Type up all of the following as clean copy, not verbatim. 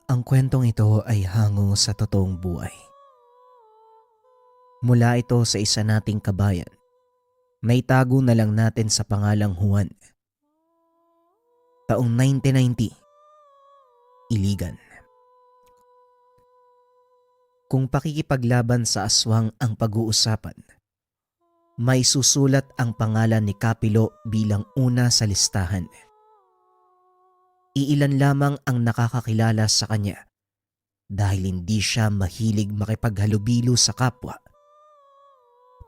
Ang kwentong ito ay hango sa totoong buhay. Mula ito sa isa nating kabayan. May tago na lang natin sa pangalang Juan. Taong 1990, Iligan. Kung pakikipaglaban sa aswang ang pag-uusapan, may susulat ang pangalan ni Kapilo bilang una sa listahan. Iilan lamang ang nakakakilala sa kanya dahil hindi siya mahilig makipaghalubilo sa kapwa.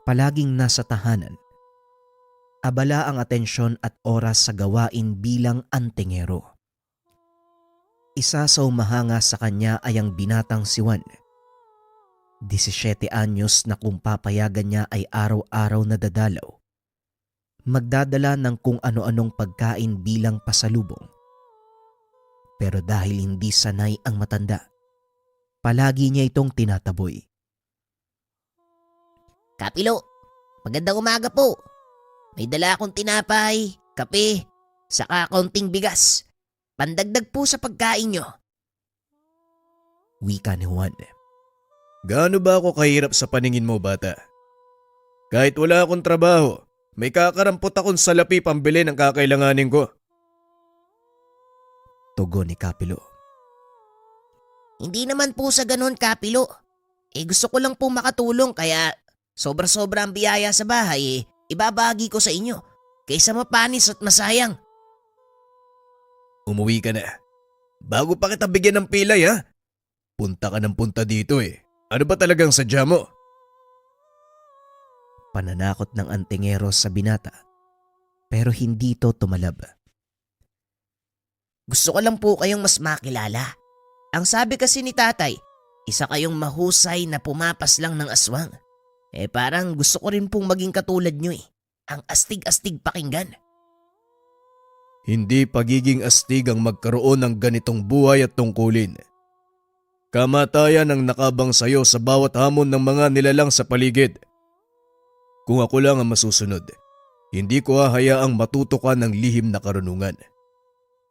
Palaging nasa tahanan, abala ang atensyon at oras sa gawain bilang antingero. Isa sa umahanga sa kanya ay ang binatang si Juan. 17 anyos na kung papayagan niya ay araw-araw na dadalaw. Magdadala ng kung ano-anong pagkain bilang pasalubong. Pero dahil hindi sanay ang matanda, palagi niya itong tinataboy. Kapilo, magandang umaga po. May dala akong tinapay, kape, saka kaunting bigas. Pandagdag po sa pagkain nyo. Wika ni Juan. Gaano ba ako kahirap sa paningin mo, bata? Kahit wala akong trabaho, may kakarampot akong salapi pambili ng kakailanganin ko. Tugon ni Kapilo. Hindi naman po sa ganun, Kapilo. Gusto ko lang po makatulong kaya sobra-sobra ang biyaya sa bahay ibabagi ko sa inyo kaysa mapanis at masayang. Umuwi ka na. Bago pa kita bigyan ng pilay, ha? Punta ka ng punta dito eh. Ano ba talagang sadya mo? Pananakot ng antingero sa binata, pero hindi ito tumalab. Gusto ko lang po kayong mas makilala. Ang sabi kasi ni tatay, isa kayong mahusay na pumapas lang ng aswang. Parang gusto ko rin pong maging katulad nyo eh. Ang astig-astig pakinggan. Hindi pagiging astig ang magkaroon ng ganitong buhay at tungkulin. Kamatayan ang nakabang sayo sa bawat hamon ng mga nilalang sa paligid. Kung ako lang ang masusunod, hindi ko hahayaang matuto ka ng lihim na karunungan.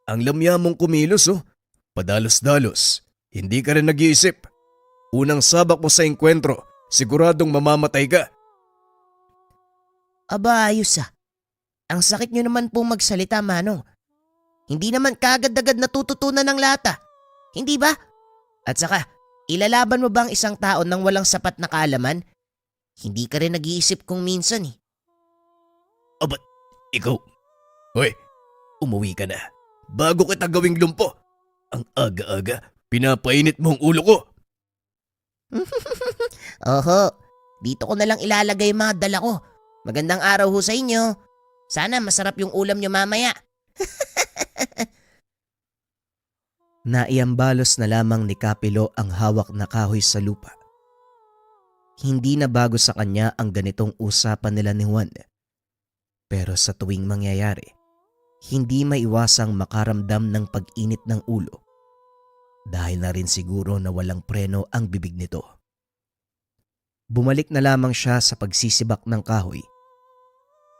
Ang lamya mong kumilos padalos-dalos, hindi ka rin nag-iisip. Unang sabak mo sa engkwentro, siguradong mamamatay ka. Aba, ayos ah. Ang sakit nyo naman pong magsalita, Manong. Hindi naman kagad-agad natututunan ng lahat ah. Hindi ba? At saka, ilalaban mo ba ang isang tao nang walang sapat na kaalaman? Hindi ka rin nag-iisip kung minsan eh. Aba, ikaw. Hoy, umuwi ka na. Bago kita gawing lumpo. Ang aga-aga, pinapainit mo ang ulo ko. Oho, dito ko na lang ilalagay yung mga dala ko. Magandang araw ho sa inyo. Sana masarap yung ulam nyo mamaya. Naiambalos na lamang ni Kapilo ang hawak na kahoy sa lupa. Hindi na bago sa kanya ang ganitong usapan nila ni Juan. Pero sa tuwing mangyayari, hindi maiwasang makaramdam ng pag-init ng ulo dahil na rin siguro na walang preno ang bibig nito. Bumalik na lamang siya sa pagsisibak ng kahoy.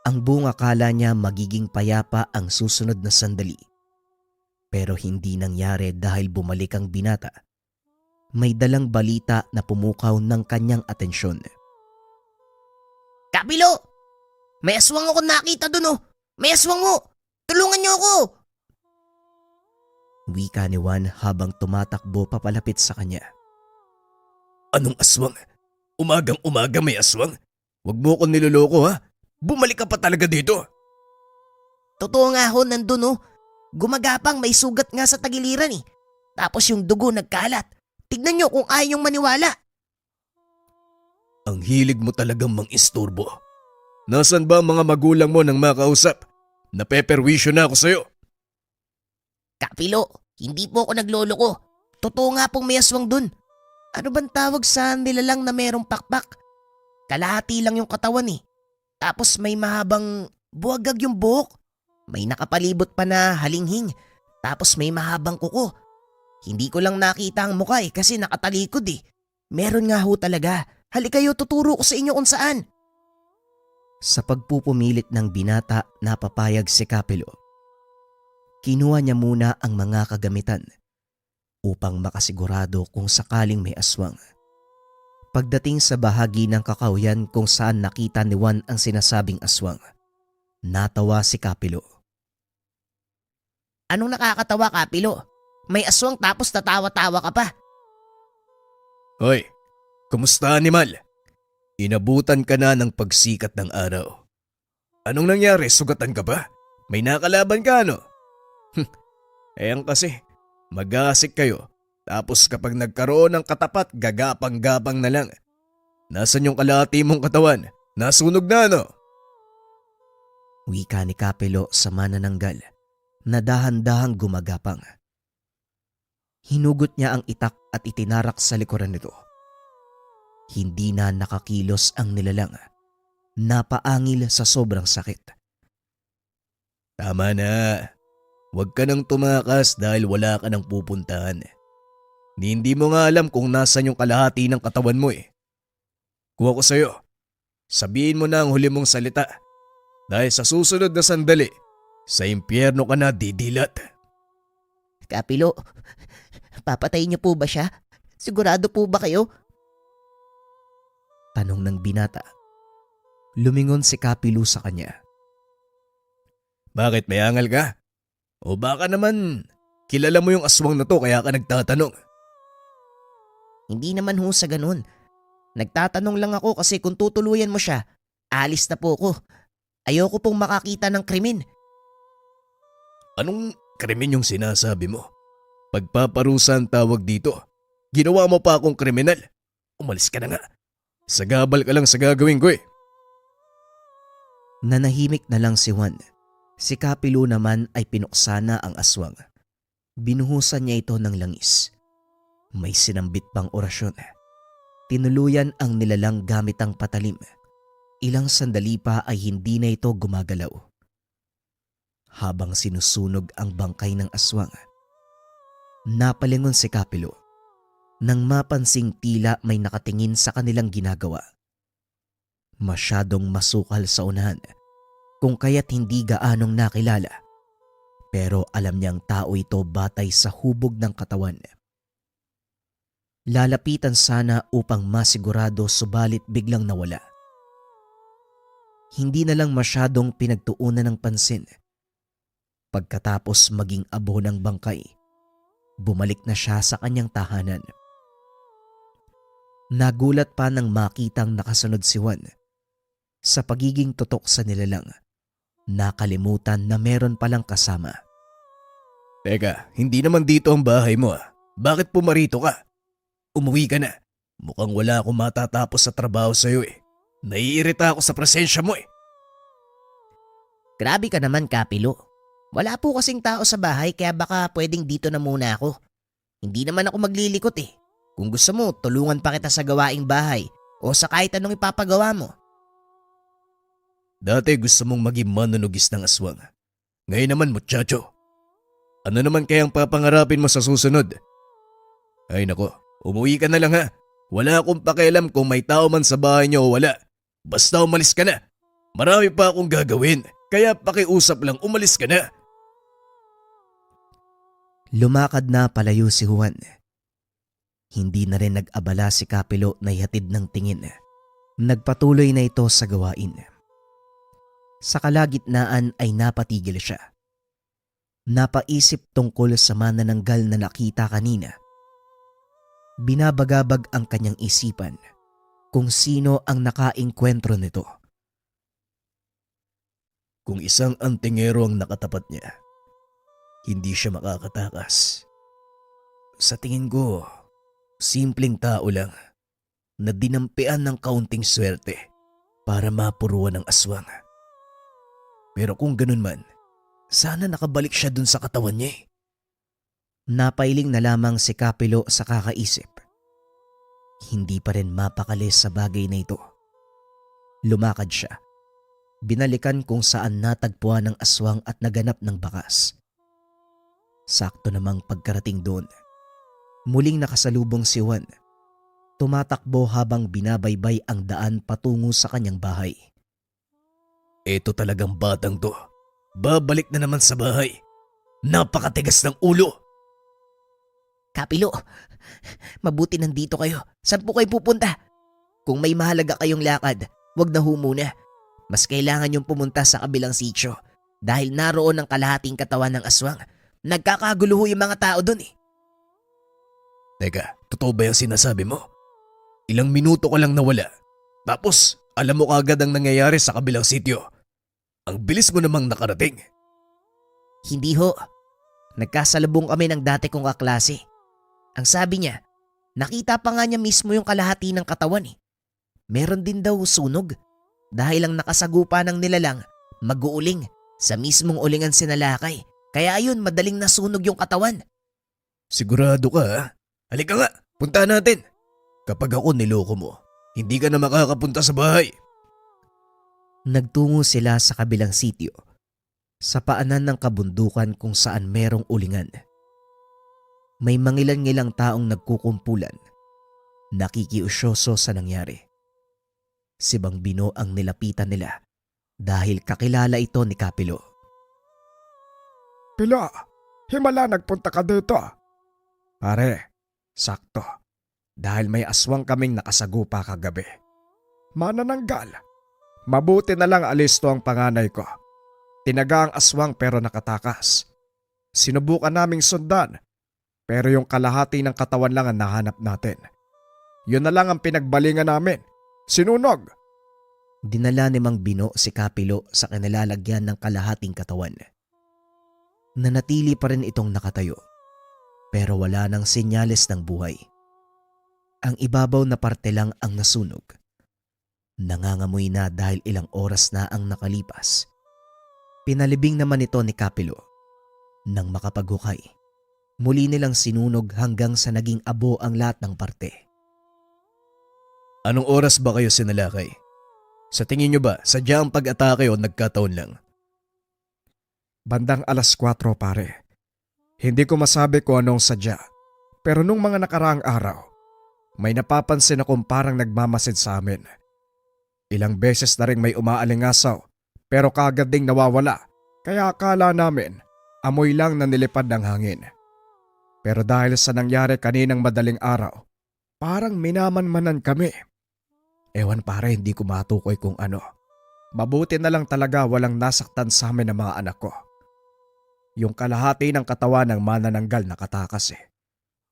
Ang buong akala niya magiging payapa ang susunod na sandali. Pero hindi nangyari dahil bumalik ang binata. May dalang balita na pumukaw ng kanyang atensyon. Kapilo! May aswang ako nakita dun oh! May aswang mo! Tulungan niyo ako! Wika ni Juan habang tumatakbo papalapit sa kanya. Anong aswang? Umagang-umaga may aswang? Huwag mo ko niloloko, ha? Bumalik ka pa talaga dito. Totoo nga ho, nandun oh. Gumagapang, may sugat nga sa tagiliran eh. Tapos yung dugo nagkalat. Tignan niyo kung ayaw niyong maniwala. Ang hilig mo talagang mang-istorbo. Nasaan ba ang mga magulang mo nang makausap? Napeperwisyo na ako sa'yo. Kapilo, hindi po ako nagloloko. Totoo nga pong may aswang dun. Ano bang tawag sa nilalang na merong pakpak? Kalahati lang yung katawan eh. Tapos may mahabang buwagag yung buhok. May nakapalibot pa na halinghing. Tapos may mahabang kuko. Hindi ko lang nakita ang mukha eh kasi nakatalikod eh. Meron nga ho talaga. Halika kayo, tuturo ko sa inyo kung saan. Sa pagpupumilit ng binata, napapayag si Kapilo. Kinuha niya muna ang mga kagamitan. upang makasigurado kung sakaling may aswang. Pagdating sa bahagi ng kakahuyan kung saan nakita ni Juan ang sinasabing aswang, natawa si Kapilo. Anong nakakatawa, Kapilo? May aswang tapos tatawa-tawa ka pa. Hoy, kumusta animal? Inabutan ka na ng pagsikat ng araw. Anong nangyari? Sugatan ka ba? May nakalaban ka ano? Ayan kasi, mag-aasik kayo. Tapos kapag nagkaroon ng katapat, gagapang-gapang na lang. Nasaan yung kalahati mong katawan? Nasunog na ano? Wika ni Kapilo sa manananggal na dahan-dahang gumagapang. Hinugot niya ang itak at itinarak sa likuran nito. Hindi na nakakilos ang nilalang. Napaangil sa sobrang sakit. Tama na. Huwag ka nang tumakas dahil wala ka nang pupuntahan. Hindi mo nga alam kung nasan yung kalahati ng katawan mo eh. Kung ako sa'yo, sabihin mo na ang huli mong salita. Dahil sa susunod na sandali, sa impyerno ka na didilat. Kapilo, papatayin niyo po ba siya? Sigurado po ba kayo? Tanong ng binata. Lumingon si Kapilo sa kanya. Bakit may angal ka? O baka naman kilala mo yung aswang na to kaya ka nagtatanong? Hindi naman ho sa ganun. Nagtatanong lang ako kasi kung tutuluyan mo siya, alis na po ako. Ayoko pong makakita ng krimen. Anong krimen yung sinasabi mo? Pagpaparusa ang tawag dito. Ginawa mo pa akong kriminal. Umalis ka na nga. Sagabal ka lang sa gagawin ko eh. Nanahimik na lang si Juan. Si Kapilo naman ay pinuksa na ang aswang. Binuhusan niya ito ng langis. May sinambit pang orasyon. Tinuluyan ang nilalang gamit ang patalim. Ilang sandali pa ay hindi na ito gumagalaw. Habang sinusunog ang bangkay ng aswang, napalingon si Kapilo nang mapansing tila may nakatingin sa kanilang ginagawa. Masyadong masukal sa unahan kung kaya't hindi gaanong nakilala, pero alam niyang tao ito batay sa hubog ng katawan. Lalapitan sana upang masigurado subalit biglang nawala. Hindi na lang masyadong pinagtuunan ng pansin. Pagkatapos maging abo ng bangkay, bumalik na siya sa kanyang tahanan. Nagulat pa nang makitang nakasunod si Juan. Sa pagiging tutok sa nilalang, nakalimutan na meron palang kasama. Teka, hindi naman dito ang bahay mo ah. Bakit pumarito ka? Umuwi ka na. Mukhang wala akong matatapos sa trabaho sa'yo eh. Naiirita ako sa presensya mo eh. Grabe ka naman, Kapilo. Wala po kasing tao sa bahay kaya baka pwedeng dito na muna ako. Hindi naman ako maglilikot eh. Kung gusto mo, tulungan pa kita sa gawaing bahay o sa kahit anong ipapagawa mo. Dati gusto mong maging manunugis ng aswang. Ngayon naman, muchacho. Ano naman kayang papangarapin mo sa susunod? Ay nako, umuwi ka na lang ha. Wala akong pakialam kung may tao man sa bahay niyo o wala. Basta umalis ka na. Marami pa akong gagawin, kaya pakiusap lang umalis ka na. Lumakad na palayo si Juan. Hindi na rin nag-abala si Kapilo na ihatid ng tingin. Nagpatuloy na ito sa gawain. Sa kalagitnaan ay napatigil siya. Napaisip tungkol sa manananggal na nakita kanina. Binabagabag ang kanyang isipan kung sino ang nakaengkwentro nito. Kung isang antingero ang nakatapat niya, hindi siya makakatakas. Sa tingin ko, simpleng tao lang na dinampian ng kaunting swerte para mapuruan ng aswang. Pero kung ganun man, sana nakabalik siya dun sa katawan niya eh. Napailing na lamang si Kapilo sa kakaisip. Hindi pa rin mapakali sa bagay na ito. Lumakad siya. Binalikan kung saan natagpuan ng aswang at naganap ng bakas. Sakto namang pagkarating doon, muling nakasalubong si Juan. Tumatakbo habang binabaybay ang daan patungo sa kanyang bahay. Ito talagang batang to. Babalik na naman sa bahay. Napakatigas ng ulo. Kapilo, mabuti nandito kayo. Saan po kayo pupunta? Kung may mahalaga kayong lakad, wag na ho muna. Mas kailangan yung pumunta sa kabilang sitio dahil naroon ang kalahating katawan ng aswang. Nagkakagulo ho yung mga tao dun eh. Teka, totoo ba yung sinasabi mo? Ilang minuto ka lang nawala. Tapos, alam mo kagad ang nangyayari sa kabilang sitio. Ang bilis mo namang nakarating. Hindi ho. Nagkasalubong kami ng dati kong kaklase. Ang sabi niya, nakita pa nga niya mismo yung kalahati ng katawan eh. Meron din daw sunog dahil ang nakasagupa ng nilalang mag-uuling sa mismong ulingan sinalakay. Kaya ayun, madaling nasunog yung katawan. Sigurado ka ha? Halika nga, punta natin. Kapag ako niloko mo, hindi ka na makakapunta sa bahay. Nagtungo sila sa kabilang sitio, sa paanan ng kabundukan kung saan merong ulingan. May mangilan-ngilang taong nagkukumpulan, nakikiusyoso sa nangyari. Si Bang Bino ang nilapitan nila dahil kakilala ito ni Kapilo. Pilo, himala nagpunta ka dito. Pare, sakto. Dahil may aswang kaming nakasagupa kagabi. Manananggal. Mabuti na lang alisto ang panganay ko. Tinaga ang aswang pero nakatakas. Sinubukan naming sundan, pero yung kalahati ng katawan lang ang nahanap natin. Yun na lang ang pinagbalingan namin. Sinunog. Dinala ni Mang Bino si Kapilo sa kanilalagyan ng kalahating katawan. Nanatili pa rin itong nakatayo, pero wala nang senyales ng buhay. Ang ibabaw na parte lang ang nasunog. Nangangamoy na dahil ilang oras na ang nakalipas. Pinalibing naman ito ni Kapilo. Nang makapaghukay, muli nilang sinunog hanggang sa naging abo ang lahat ng parte. Anong oras ba kayo sinalakay? Sa tingin nyo ba, sadya ang pag-atake o nagkataon lang? Bandang 4:00 pare. Hindi ko masabi kung anong sadya. Pero nung mga nakaraang araw, may napapansin akong parang nagmamasid sa amin. Ilang beses na rin may umaalingasaw pero kagad ding nawawala kaya akala namin amoy lang na nilipad ng hangin. Pero dahil sa nangyari kaninang madaling araw, parang minamanmanan kami. Ewan pare, hindi ko matukoy kung ano. Mabuti na lang talaga walang nasaktan sa amin ng mga anak ko. Yung kalahati ng katawan ng manananggal nakatakas eh.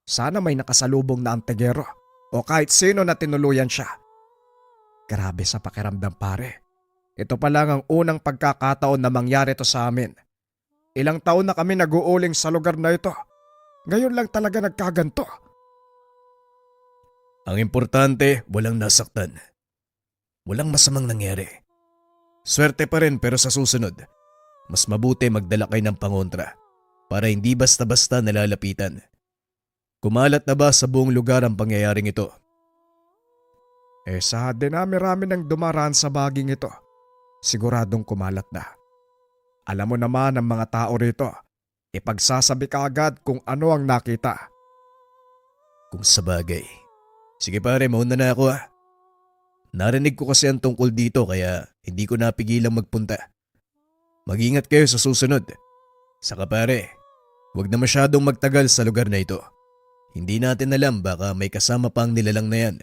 Sana may nakasalubong na antegero o kahit sino na tinuluyan siya. Grabe sa pakiramdam pare. Ito pa lang ang unang pagkakataon na mangyari to sa amin. Ilang taon na kami nag-uuling sa lugar na ito. Ngayon lang talaga nagkaganto. Ang importante, walang nasaktan. Walang masamang nangyari. Swerte pa rin pero sa susunod, mas mabuti magdala kayo ng pangontra para hindi basta-basta nalalapitan. Kumalat na ba sa buong lugar ang pangyayaring ito? Sa dinami-rami ng dumaraan sa baging ito, siguradong kumalat na. Alam mo naman ang mga tao rito, ipagsasabi ka agad kung ano ang nakita. Kung sabagay. Sige pare, mauna na ako ha. Narinig ko kasi ang tungkol dito kaya hindi ko napigilang magpunta. Mag-ingat kayo sa susunod. Saka pare, huwag na masyadong magtagal sa lugar na ito. Hindi natin alam baka may kasama pang nilalang na yan.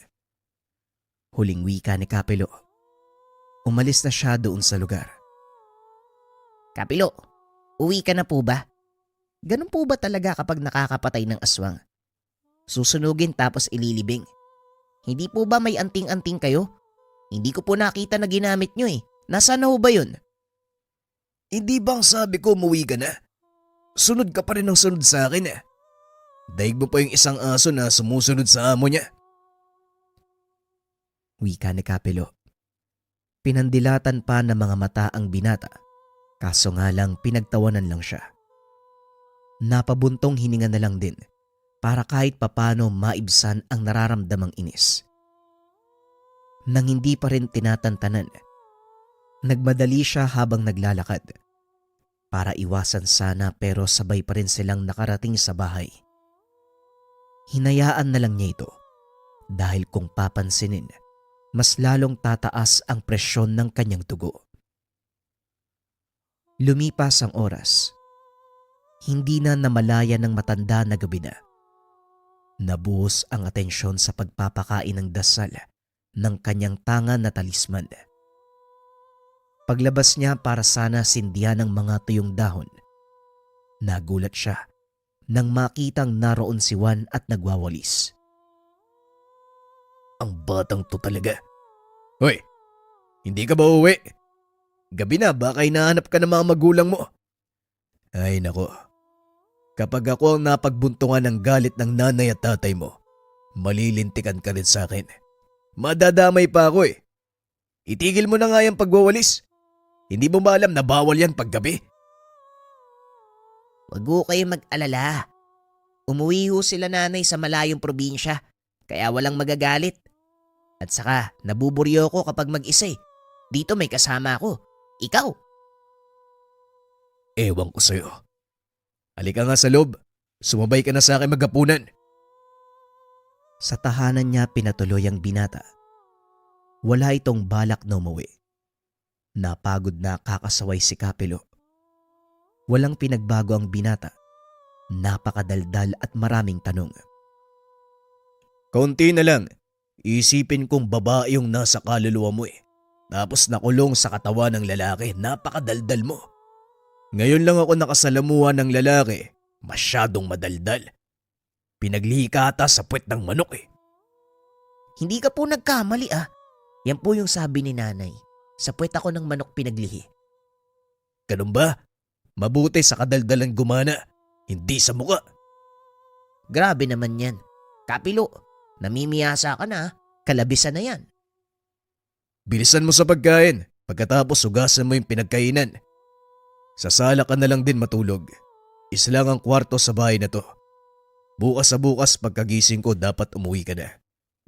Huling wika ni Kapilo. Umalis na siya doon sa lugar. Kapilo, uwi ka na po ba? Ganun po ba talaga kapag nakakapatay ng aswang? Susunugin tapos ililibing. Hindi po ba may anting-anting kayo? Hindi ko po nakita na ginamit nyo eh. Nasaan na ho ba yun? Hindi bang sabi ko umuwi ka na? Sunod ka pa rin ng sunod sa akin eh. Daig mo pa yung isang aso na sumusunod sa amo niya. Wika ni Kapilo. Pinandilatan pa ng mga mata ang binata, kaso nga lang pinagtawanan lang siya. Napabuntong hininga na lang din para kahit papano maibsan ang nararamdamang inis. Nang hindi pa rin tinatantanan, nagmadali siya habang naglalakad. Para iwasan sana pero sabay pa rin silang nakarating sa bahay. Hinayaan na lang niya ito dahil kung papansinin, mas lalong tataas ang presyon ng kanyang dugo. Lumipas ang oras. Hindi na namalaya ng matanda na gabi na. Nabuhos ang atensyon sa pagpapakain ng dasal ng kanyang tanga na talisman. Paglabas niya para sana sindihan ng mga tuyong dahon, nagulat siya nang makitang naroon si Juan at nagwawalis. Ang batang to talaga. Hoy, hindi ka ba uwi? Gabi na, baka hinahanap ka ng mga magulang mo. Ay nako, kapag ako ang napagbuntungan ng galit ng nanay at tatay mo, malilintikan ka rin sa akin. Madadamay pa ako eh. Itigil mo na nga yung pagwawalis. Hindi mo ba alam na bawal yan paggabi? Wag ho kayong mag-alala. Umuwi ho sila nanay sa malayong probinsya, kaya walang magagalit. At saka, nabuburyo ko kapag mag-isa eh. Dito may kasama ako. Ikaw. Ewan ko sa'yo. Halika nga sa loob. Sumabay ka na sa akin maghapunan. Sa tahanan niya pinatuloy ang binata. Wala itong balak na umuwi. Napagod na kakasaway si Kapilo. Walang pinagbago ang binata. Napakadaldal at maraming tanong. Kaunti na lang. Isipin kong babae yung nasa kaluluwa mo eh. Tapos nakulong sa katawan ng lalaki. Napakadaldal mo. Ngayon lang ako nakasalamuha ng lalaki. Masyadong madaldal. Pinaglihi ka ata sa puwet ng manok eh. Hindi ka po nagkamali ah. Yan po yung sabi ni nanay. Sa puwet ako ng manok pinaglihi. Ganun ba? Mabuti sa kadaldalan gumana. Hindi sa muka. Grabe naman yan. Kapilo, namimiyasa ka na. Kalabisan na yan. Bilisan mo sa pagkain. Pagkatapos hugasan mo yung pinagkainan. Sa sala ka na lang din matulog. Isa lang ang kwarto sa bahay na to. Bukas sa bukas pagkagising ko dapat umuwi ka na.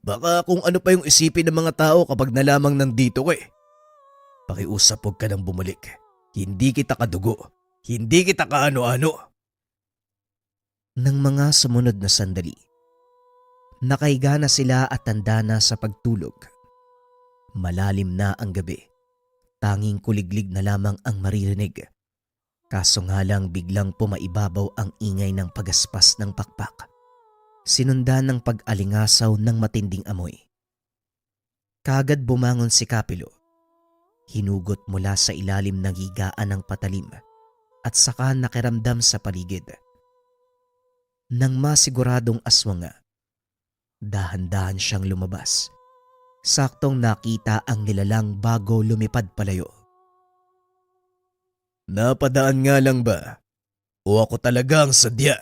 Baka kung ano pa yung isipin ng mga tao kapag nalamang nandito ko eh. Pakiusap huwag ka nang bumalik. Hindi kita kadugo. Hindi kita kaano-ano. Nang mga sumunod na sandali, nakahiga na sila at tanda na sa pagtulog. Malalim na ang gabi. Tanging kuliglig na lamang ang maririnig. Kaso nga lang biglang pumaibabaw ang ingay ng pagaspas ng pakpak. Sinundan ng pag-alingasaw ng matinding amoy. Kagad bumangon si Kapilo. Hinugot mula sa ilalim ng higaan ng patalim at saka nakiramdam sa paligid. Nang masiguradong aswang nga, dahan-dahan siyang lumabas. Saktong nakita ang nilalang bago lumipad palayo. Napadaan nga lang ba? O ako talaga ang sadya?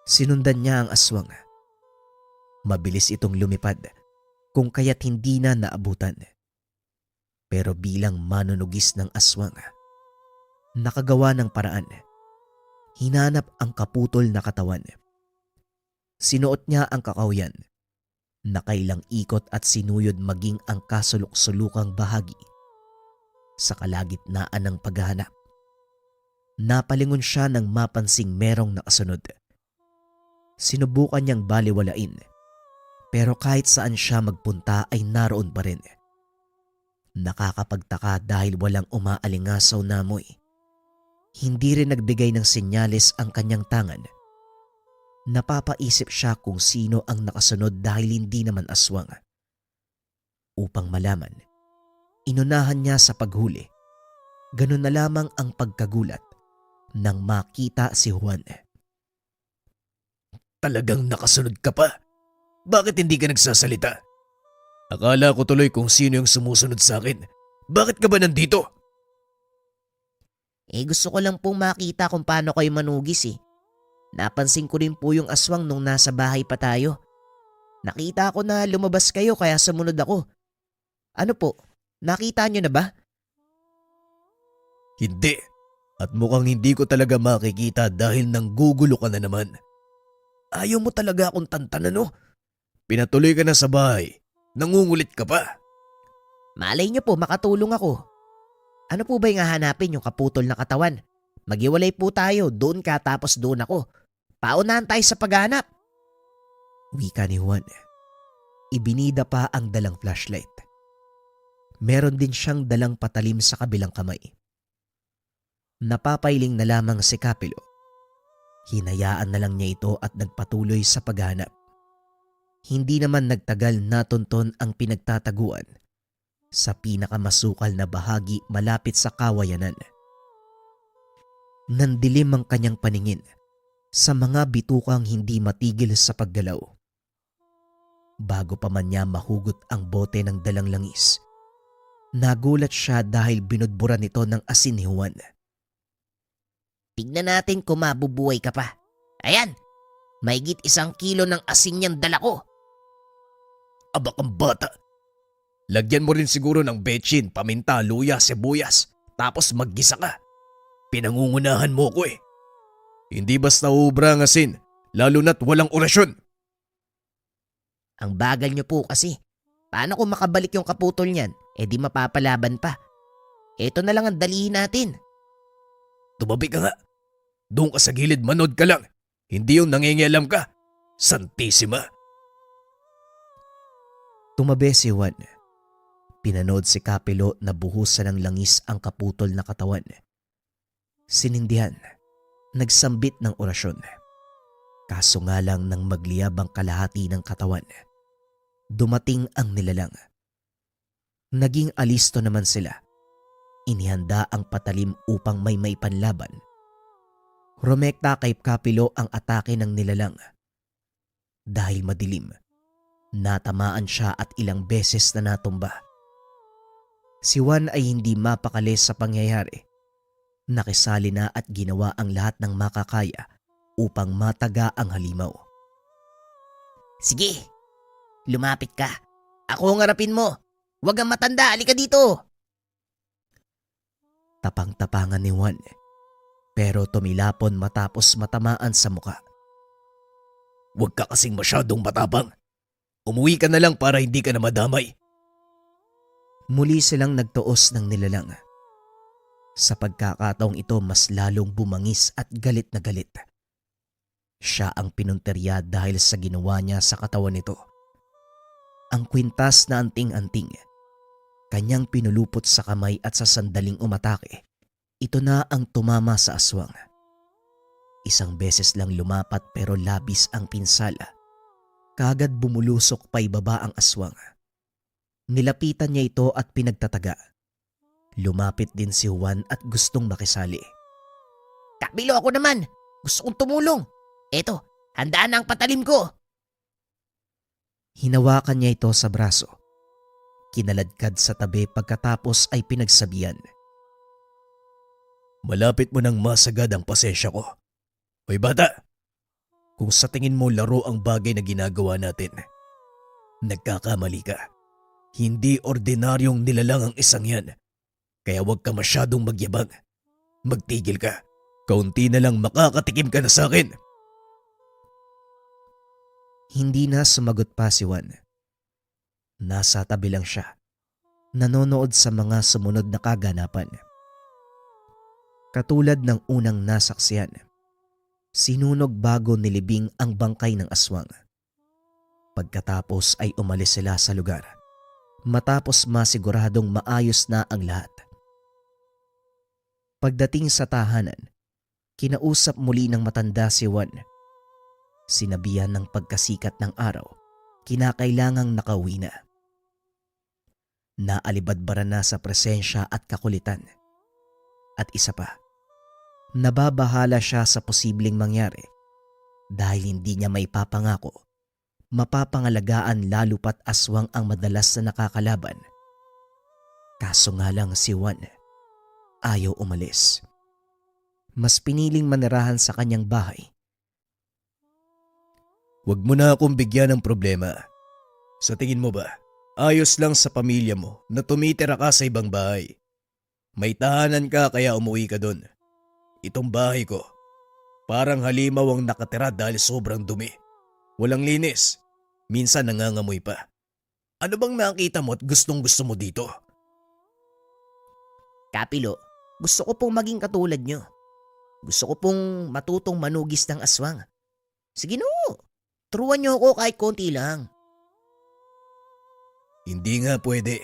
Sinundan niya ang aswang. Mabilis itong lumipad kung kaya't hindi na naabutan. Pero bilang manunugis ng aswang, nakagawa ng paraan. Hinanap ang kaputol na katawan. Sinuot niya ang kakawyan. Nakailang ikot at sinuyod maging ang kasulok-sulukang bahagi. Sa kalagitnaan ng paghahanap, napalingon siya nang mapansing merong nakasunod. Sinubukan niyang baliwalain, pero kahit saan siya magpunta ay naroon pa rin. Nakakapagtaka dahil walang umaalingasaw na amoy. Hindi rin nagbigay ng senyales ang kanyang tangan. Napapaisip siya kung sino ang nakasunod dahil hindi naman aswang. Upang malaman, inunahan niya sa paghuli. Ganun na lamang ang pagkagulat nang makita si Juan. Talagang nakasunod ka pa? Bakit hindi ka nagsasalita? Akala ko tuloy kung sino yung sumusunod sa akin. Bakit ka ba nandito? Gusto ko lang pong makita kung paano kayo manugis eh. Napansin ko rin po yung aswang nung nasa bahay pa tayo. Nakita ko na lumabas kayo kaya sumunod ako. Ano po, nakita nyo na ba? Hindi. At mukhang hindi ko talaga makikita dahil nanggugulo ka na naman. Ayaw mo talaga akong tantanan no? Pinatuloy ka na sa bahay. Nangungulit ka pa. Malay nyo po makatulong ako. Ano po ba yung hahanapin yung kaputol na katawan? Maghiwalay po tayo, doon ka tapos doon ako. Paunahan tayo sa paghanap. Wika ni Juan. Ibinida pa ang dalang flashlight. Meron din siyang dalang patalim sa kabilang kamay. Napapailing na lamang si Kapilo. Hinayaan na lang niya ito at nagpatuloy sa paghanap. Hindi naman nagtagal natunton ang pinagtataguan sa pinakamasukal na bahagi malapit sa kawayanan. Nandilim ang kanyang paningin sa mga bitukang hindi matigil sa paggalaw. Bago pa man niya mahugot ang bote ng dalang langis, nagulat siya dahil binudburan nito ng asin ni Juan. Tignan natin kung mabubuhay ka pa. Ayan, mahigit 1 kilo ng asin niyang dala ko. Aba kang bata. Lagyan mo rin siguro ng betchin, paminta, luya, sibuyas. Tapos maggisa ka. Pinangungunahan mo ko eh. Hindi basta ubra ang asin, lalo na't walang orasyon. Ang bagal niyo po kasi. Paano kung makabalik yung kaputol niyan? Eh di mapapalaban pa. Ito na lang ang dalihin natin. Tumabi ka nga. Doon ka sa gilid, manood ka lang. Hindi yung nangingialam ka. Santisima. Tumabi si Juan. Pinanood si Kapilo na buhusan ng langis ang kaputol na katawan. Sinindihan, nagsambit ng orasyon. Kaso nga lang nang magliyab ang kalahati ng katawan, dumating ang nilalang. Naging alisto naman sila. Inihanda ang patalim upang may panlaban. Rumekta kay Kapilo ang atake ng nilalang. Dahil madilim, natamaan siya at ilang beses na natumba. Si Juan ay hindi mapakali sa pangyayari. Nakisali na at ginawa ang lahat ng makakaya upang mataga ang halimaw. Sige, lumapit ka. Ako ang harapin mo. Huwag kang matanda, halika dito. Tapang-tapangan ni Juan, pero tumilapon matapos matamaan sa muka. Huwag ka kasing masyadong matapang. Umuwi ka na lang para hindi ka na madamay. Muli silang nagtuos ng nilalang. Sa pagkakataong ito mas lalong bumangis at galit na galit. Siya ang pinunterya dahil sa ginawa niya sa katawan nito. Ang kwintas na anting-anting, kanyang pinulupot sa kamay at sa sandaling umatake, ito na ang tumama sa aswang. Isang beses lang lumapat pero labis ang pinsala. Kaagad bumulusok pa ibaba ang aswang. Nilapitan niya ito at pinagtataga. Lumapit din si Juan at gustong makisali. Kapilo, ako naman. Gusto kong tumulong. Eto, handaan na ang patalim ko. Hinawakan niya ito sa braso. Kinaladkad sa tabi pagkatapos ay pinagsabihan. Malapit mo nang masagad ang pasensya ko. Hoy bata, kung sa tingin mo laro ang bagay na ginagawa natin, nagkakamali ka. Hindi ordinaryong nilalang ang isang yan. Kaya huwag ka masyadong magyabang. Magtigil ka. Kaunti na lang makakatikim ka na sa akin. Hindi na sumagot pa si Juan. Nasa tabi lang siya, nanonood sa mga sumunod na kaganapan. Katulad ng unang nasaksiyan, sinunog bago nilibing ang bangkay ng aswang. Pagkatapos ay umalis sila sa lugar, matapos masiguradong maayos na ang lahat. Pagdating sa tahanan, kinausap muli ng matanda si Juan. Sinabihan ng pagkasikat ng araw, kinakailangang nakauwi na. Naalibadbara na sa presensya at kakulitan. At isa pa, nababahala siya sa posibleng mangyari dahil hindi niya maipapangako mapapangalagaan lalo pat aswang ang madalas na nakakalaban. Kaso nga lang si Juan ayaw umalis. Mas piniling manirahan sa kanyang bahay. Huwag mo na akong bigyan ng problema. Sa tingin mo ba, ayos lang sa pamilya mo na tumitira ka sa ibang bahay? May tahanan ka kaya umuwi ka doon. Itong bahay ko, parang halimaw ang nakatira dahil sobrang dumi. Walang linis. Minsan nangangamoy pa. Ano bang nakita mo at gustong gusto mo dito? Kapilo, gusto ko pong maging katulad nyo. Gusto ko pong matutong manugis ng aswang. Sige no, turuan nyo ako kahit konti lang. Hindi nga pwede.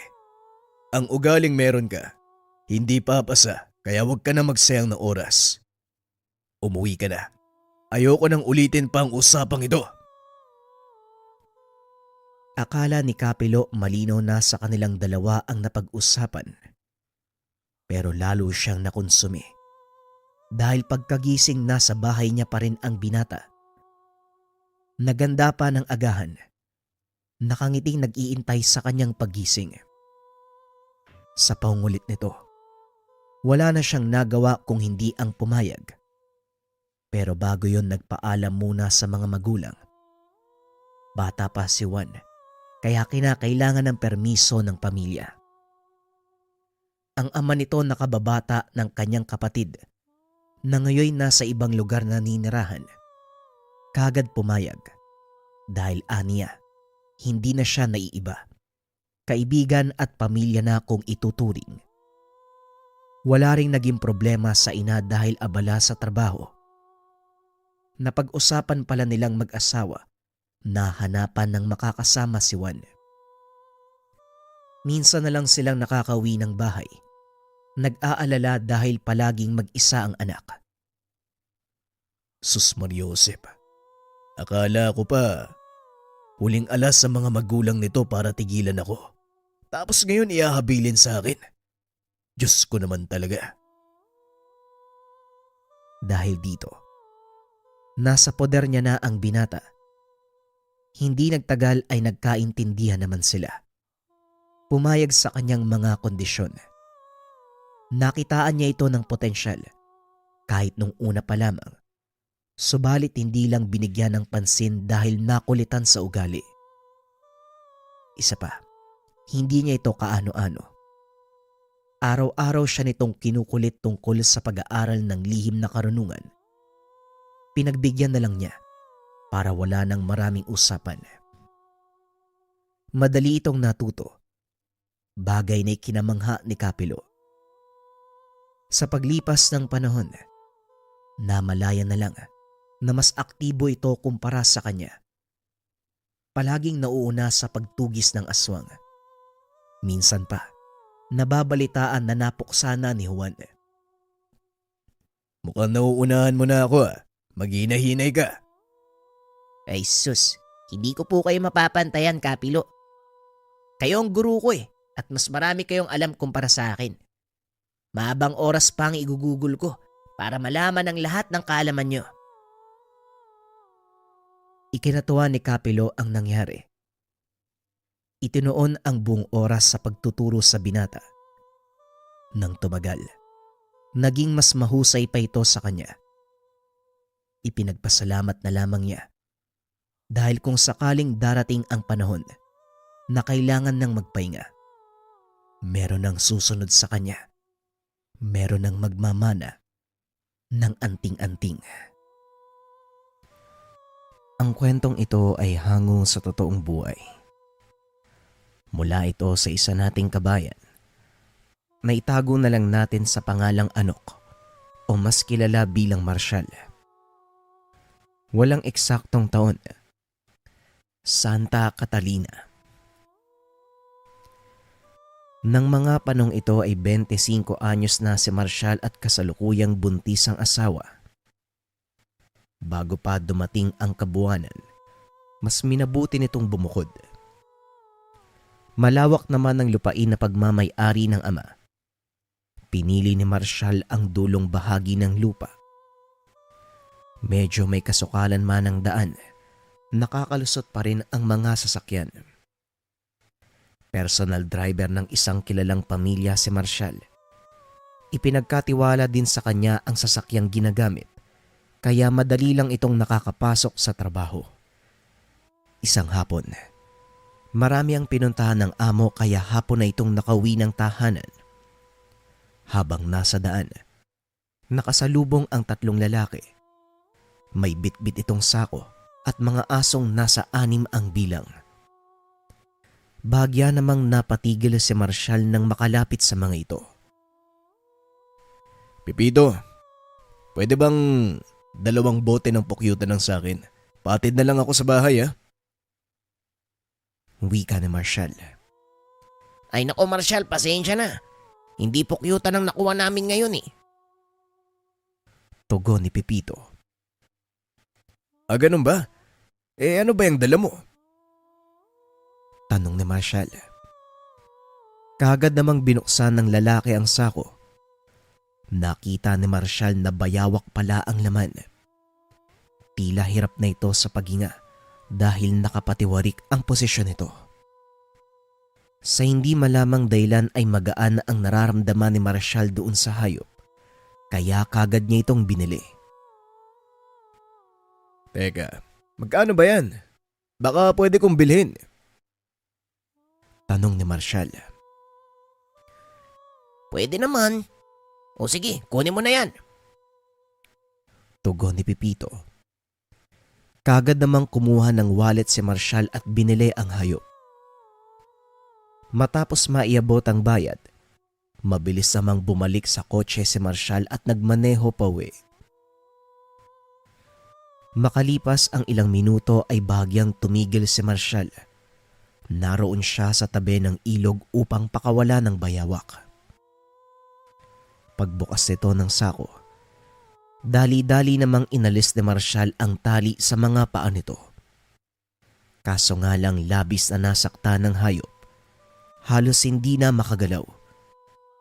Ang ugaling meron ka, hindi papasa kaya huwag ka na magsayang ng oras. Umuwi ka na. Ayoko nang ulitin pa ang usapang ito. Akala ni Kapilo malinaw na sa kanilang dalawa ang napag-usapan. Pero lalo siyang nakonsumi. Dahil pagkagising nasa bahay niya pa rin ang binata. Naganda pa ng agahan. Nakangiting nag-iintay sa kanyang paggising. Sa pangungulit nito, wala na siyang nagawa kung hindi ang pumayag. Pero bago yon nagpaalam muna sa mga magulang. Bata pa si Juan, kaya kinakailangan ng permiso ng pamilya. Ang ama nito nakababata ng kanyang kapatid na ngayon nasa ibang lugar na ninirahan. Kagad pumayag dahil aniya, hindi na siya naiiba. Kaibigan at pamilya na kung ituturing. Wala ring naging problema sa ina dahil abala sa trabaho. Napag-usapan pala nilang mag-asawa na hanapan ng makakasama si Juan. Minsan na lang silang nakakauwi ng bahay. Nag-aalala dahil palaging mag-isa ang anak. Sus Mariosep, akala ko pa huling alas sa mga magulang nito para tigilan ako. Tapos ngayon iahabilin sa akin. Diyos ko naman talaga. Dahil dito, nasa poder niya na ang binata. Hindi nagtagal ay nagkaintindihan naman sila. Pumayag sa kanyang mga kondisyon. Nakitaan niya ito ng potensyal kahit nung una pa lamang. Subalit hindi lang binigyan ng pansin dahil nakulitan sa ugali. Isa pa, hindi niya ito kaano-ano. Araw-araw siya nitong kinukulit tungkol sa pag-aaral ng lihim na karunungan. Pinagbigyan na lang niya para wala nang maraming usapan. Madali itong natuto. Bagay na ikinamangha ni Kapilo. Sa paglipas ng panahon, namalaya na lang na mas aktibo ito kumpara sa kanya. Palaging nauuna sa pagtugis ng aswang. Minsan pa, nababalitaan na napuksana ni Juan. Mukhang nauunahan mo na ako ah. Maghinay-hinay ka. Ay sus, hindi ko po kayo mapapantayan, Kapilo. Kayo ang guru ko at mas marami kayong alam kumpara sa akin. Mahabang oras pa ang igugugol ko para malaman ang lahat ng kaalaman nyo. Ikinatuwa ni Kapilo ang nangyari. Itinuon ang buong oras sa pagtuturo sa binata. Nang tumagal, naging mas mahusay pa ito sa kanya. Ipinagpasalamat na lamang niya dahil kung sakaling darating ang panahon na kailangan ng magpahinga, meron ng susunod sa kanya. Meron ng magmamana ng anting-anting. Ang kwentong ito ay hango sa totoong buhay. Mula ito sa isa nating kabayan na itago na lang natin sa pangalang Anok o mas kilala bilang Marshal. Walang eksaktong taon. Santa Catalina. Nang mga panong ito ay 25 anyos na si Marshal at kasalukuyang buntis ang asawa. Bago pa dumating ang kabuwanan, mas minabuti nitong bumukod. Malawak naman ang lupain na pagmamay-ari ng ama. Pinili ni Marshal ang dulong bahagi ng lupa. Medyo may kasukalan man ang daan, nakakalusot pa rin ang mga sasakyan. Personal driver ng isang kilalang pamilya si Marshal. Ipinagkatiwala din sa kanya ang sasakyang ginagamit, kaya madali lang itong nakakapasok sa trabaho. Isang hapon, marami ang pinuntahan ng amo kaya hapon na itong nakauwi ng tahanan. Habang nasa daan, nakasalubong ang 3 lalaki. May bitbit itong sako at mga asong nasa 6 ang bilang. Bagya namang napatigil si Marshal nang makalapit sa mga ito. Pipito, pwede bang 2 bote ng pukyutan ng sakin? Patid na lang ako sa bahay ah. Wika ni Marshal. Ay nako Marshal, pasensya na. Hindi po kyutan ang nakuha namin ngayon eh. Tugon ni Pepito. Ganun ba? Ano ba yung dala mo? Tanong ni Marshall. Kaagad namang binuksan ng lalaki ang sako. Nakita ni Marshall na bayawak pala ang laman. Tila hirap na ito sa paghinga dahil nakapatiwarik ang posisyon nito. Sa hindi malamang dahilan ay magaan ang nararamdaman ni Marshall doon sa hayop, kaya kagad niya itong binili. Teka, magkano ba yan? Baka pwede kong bilhin. Tanong ni Marshall. Pwede naman. O sige, kunin mo na yan. Tugon ni Pipito. Kagad namang kumuha ng wallet si Marshall at binili ang hayop. Matapos maiabot ang bayad, mabilis namang bumalik sa kotse si Marshall at nagmaneho pauwi. Makalipas ang ilang minuto ay bahagyang tumigil si Marshall. Naroon siya sa tabi ng ilog upang pakawala ng bayawak. Pagbukas nito ng sako, dali-dali namang inalis ni Marshall ang tali sa mga paa nito. Kaso nga lang labis na nasaktan ng hayop. Halos hindi na makagalaw.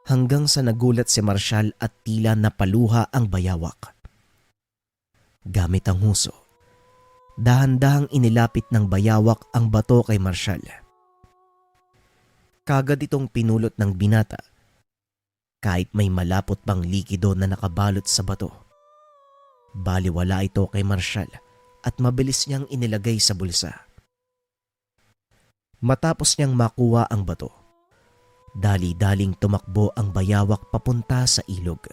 Hanggang sa nagulat si Marshall at tila napaluha ang bayawak. Gamit ang huso, dahan-dahang inilapit ng bayawak ang bato kay Marshall. Kagad itong pinulot ng binata, kahit may malapot pang likido na nakabalot sa bato. Baliwala ito kay Marshall at mabilis niyang inilagay sa bulsa. Matapos niyang makuha ang bato, dali-daling tumakbo ang bayawak papunta sa ilog.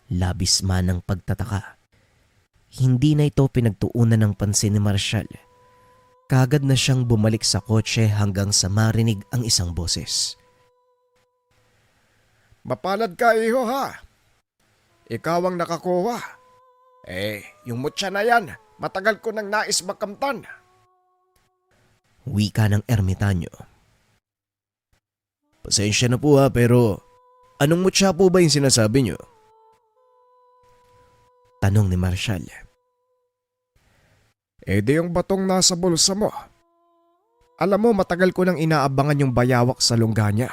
Labis man ang pagtataka, hindi na ito pinagtuunan ng pansin ni Marshall. Kagad na siyang bumalik sa kotse hanggang sa marinig ang isang boses. Mapalad ka, iho ha. Ikaw ang nakakuha. Yung mutya na yan, matagal ko nang nais makamtan. Wika ng ermitanyo. Pasensya na po pero anong mutya po ba yung sinasabi niyo? Tanong ni Marshall. Di yung batong nasa bulsa mo. Alam mo, matagal ko nang inaabangan yung bayawak sa lungga niya.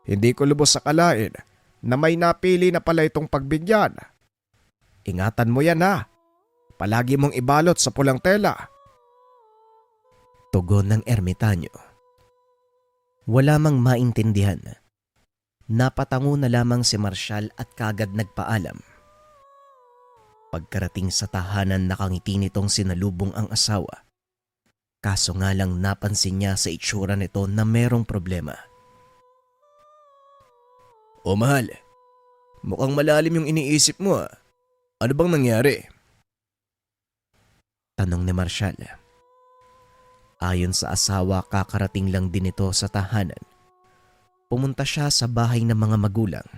Hindi ko lubos akalain na may napili na pala itong pagbigyan. Ingatan mo yan ha. Palagi mong ibalot sa pulang tela. Tugon ng ermitanyo. Wala mang maintindihan. Napatango na lamang si Marshall at kagad nagpaalam. Pagkarating sa tahanan, nakangiti nitong sinalubong ang asawa. Kaso nga lang napansin niya sa itsura nito na merong problema. O mahal, mukhang malalim yung iniisip mo . Ano bang nangyari? Tanong ni Marshall. Ayon sa asawa, kakarating lang din ito sa tahanan. Pumunta siya sa bahay ng mga magulang.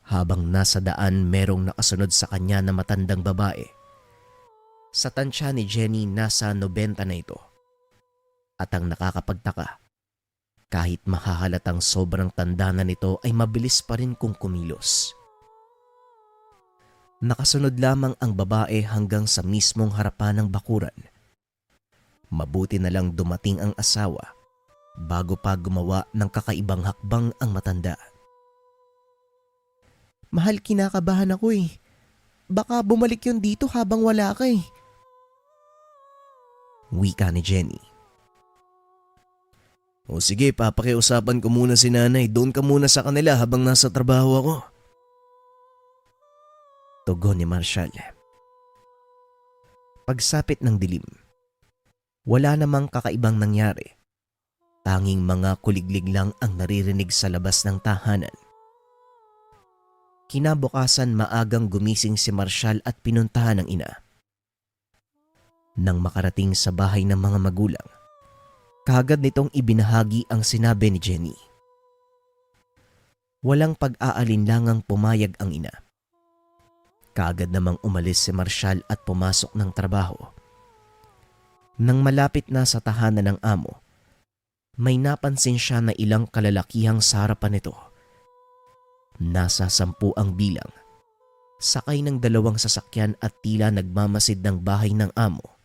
Habang nasa daan, merong nakasunod sa kanya na matandang babae. Sa tansya ni Jenny, nasa 90 na ito. At ang nakakapagtaka, kahit mahahalatang sobrang tanda na nito ay mabilis pa rin kung kumilos. Nakasunod lamang ang babae hanggang sa mismong harapan ng bakuran. Mabuti na lang dumating ang asawa bago pa gumawa ng kakaibang hakbang ang matanda. Mahal, kinakabahan ako . Baka bumalik yun dito habang wala ka . Wika ni Jenny. O sige, papakiusapan ko muna si nanay. Doon ka muna sa kanila habang nasa trabaho ako. Tugon ni Marshall. Pagsapit ng dilim, wala namang kakaibang nangyari. Tanging mga kuliglig lang ang naririnig sa labas ng tahanan. Kinabukasan, maagang gumising si Marshall at pinuntahan ng ina. Nang makarating sa bahay ng mga magulang, kagad nitong ibinahagi ang sinabi ni Jenny. Walang pag-aalinlangang pumayag ang ina. Kagad namang umalis si Marshall at pumasok ng trabaho. Nang malapit na sa tahanan ng amo, may napansin siya na ilang kalalakihang sa harapan nito. Nasa 10 ang bilang. sakay ng dalawang sasakyan at tila nagmamasid ng bahay ng amo.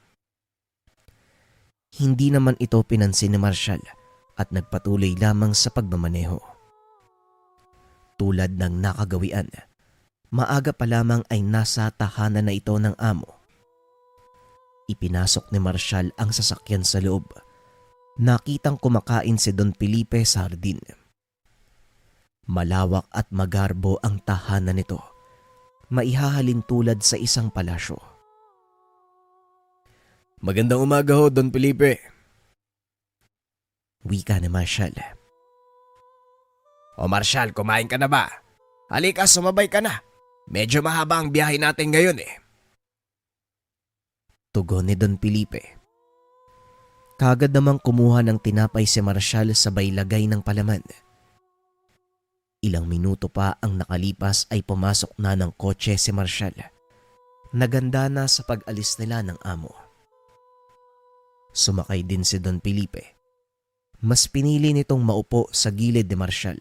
Hindi naman ito pinansin ni Marshall at nagpatuloy lamang sa pagmamaneho. Tulad ng nakagawian, maaga pa lamang ay nasa tahanan na ito ng amo. Ipinasok ni Marshall ang sasakyan sa loob. Nakitang kumakain si Don Felipe sa hardin. Malawak at magarbo ang tahanan nito. Maihahalin tulad sa isang palasyo. Magandang umaga ho, Don Felipe. Wika ni Marshall. O Marshall, kumain ka na ba? Halika, sumabay ka na. Medyo mahaba ang biyahe natin ngayon eh. Tugon ni Don Felipe. Kagad namang kumuha ng tinapay si Marshall sabay lagay ng palaman. Ilang minuto pa ang nakalipas ay pumasok na ng kotse si Marshall. Naganda na sa pag-alis nila ng amo. Sumakay din si Don Felipe. Mas pinili nitong maupo sa gilid ni Marshall.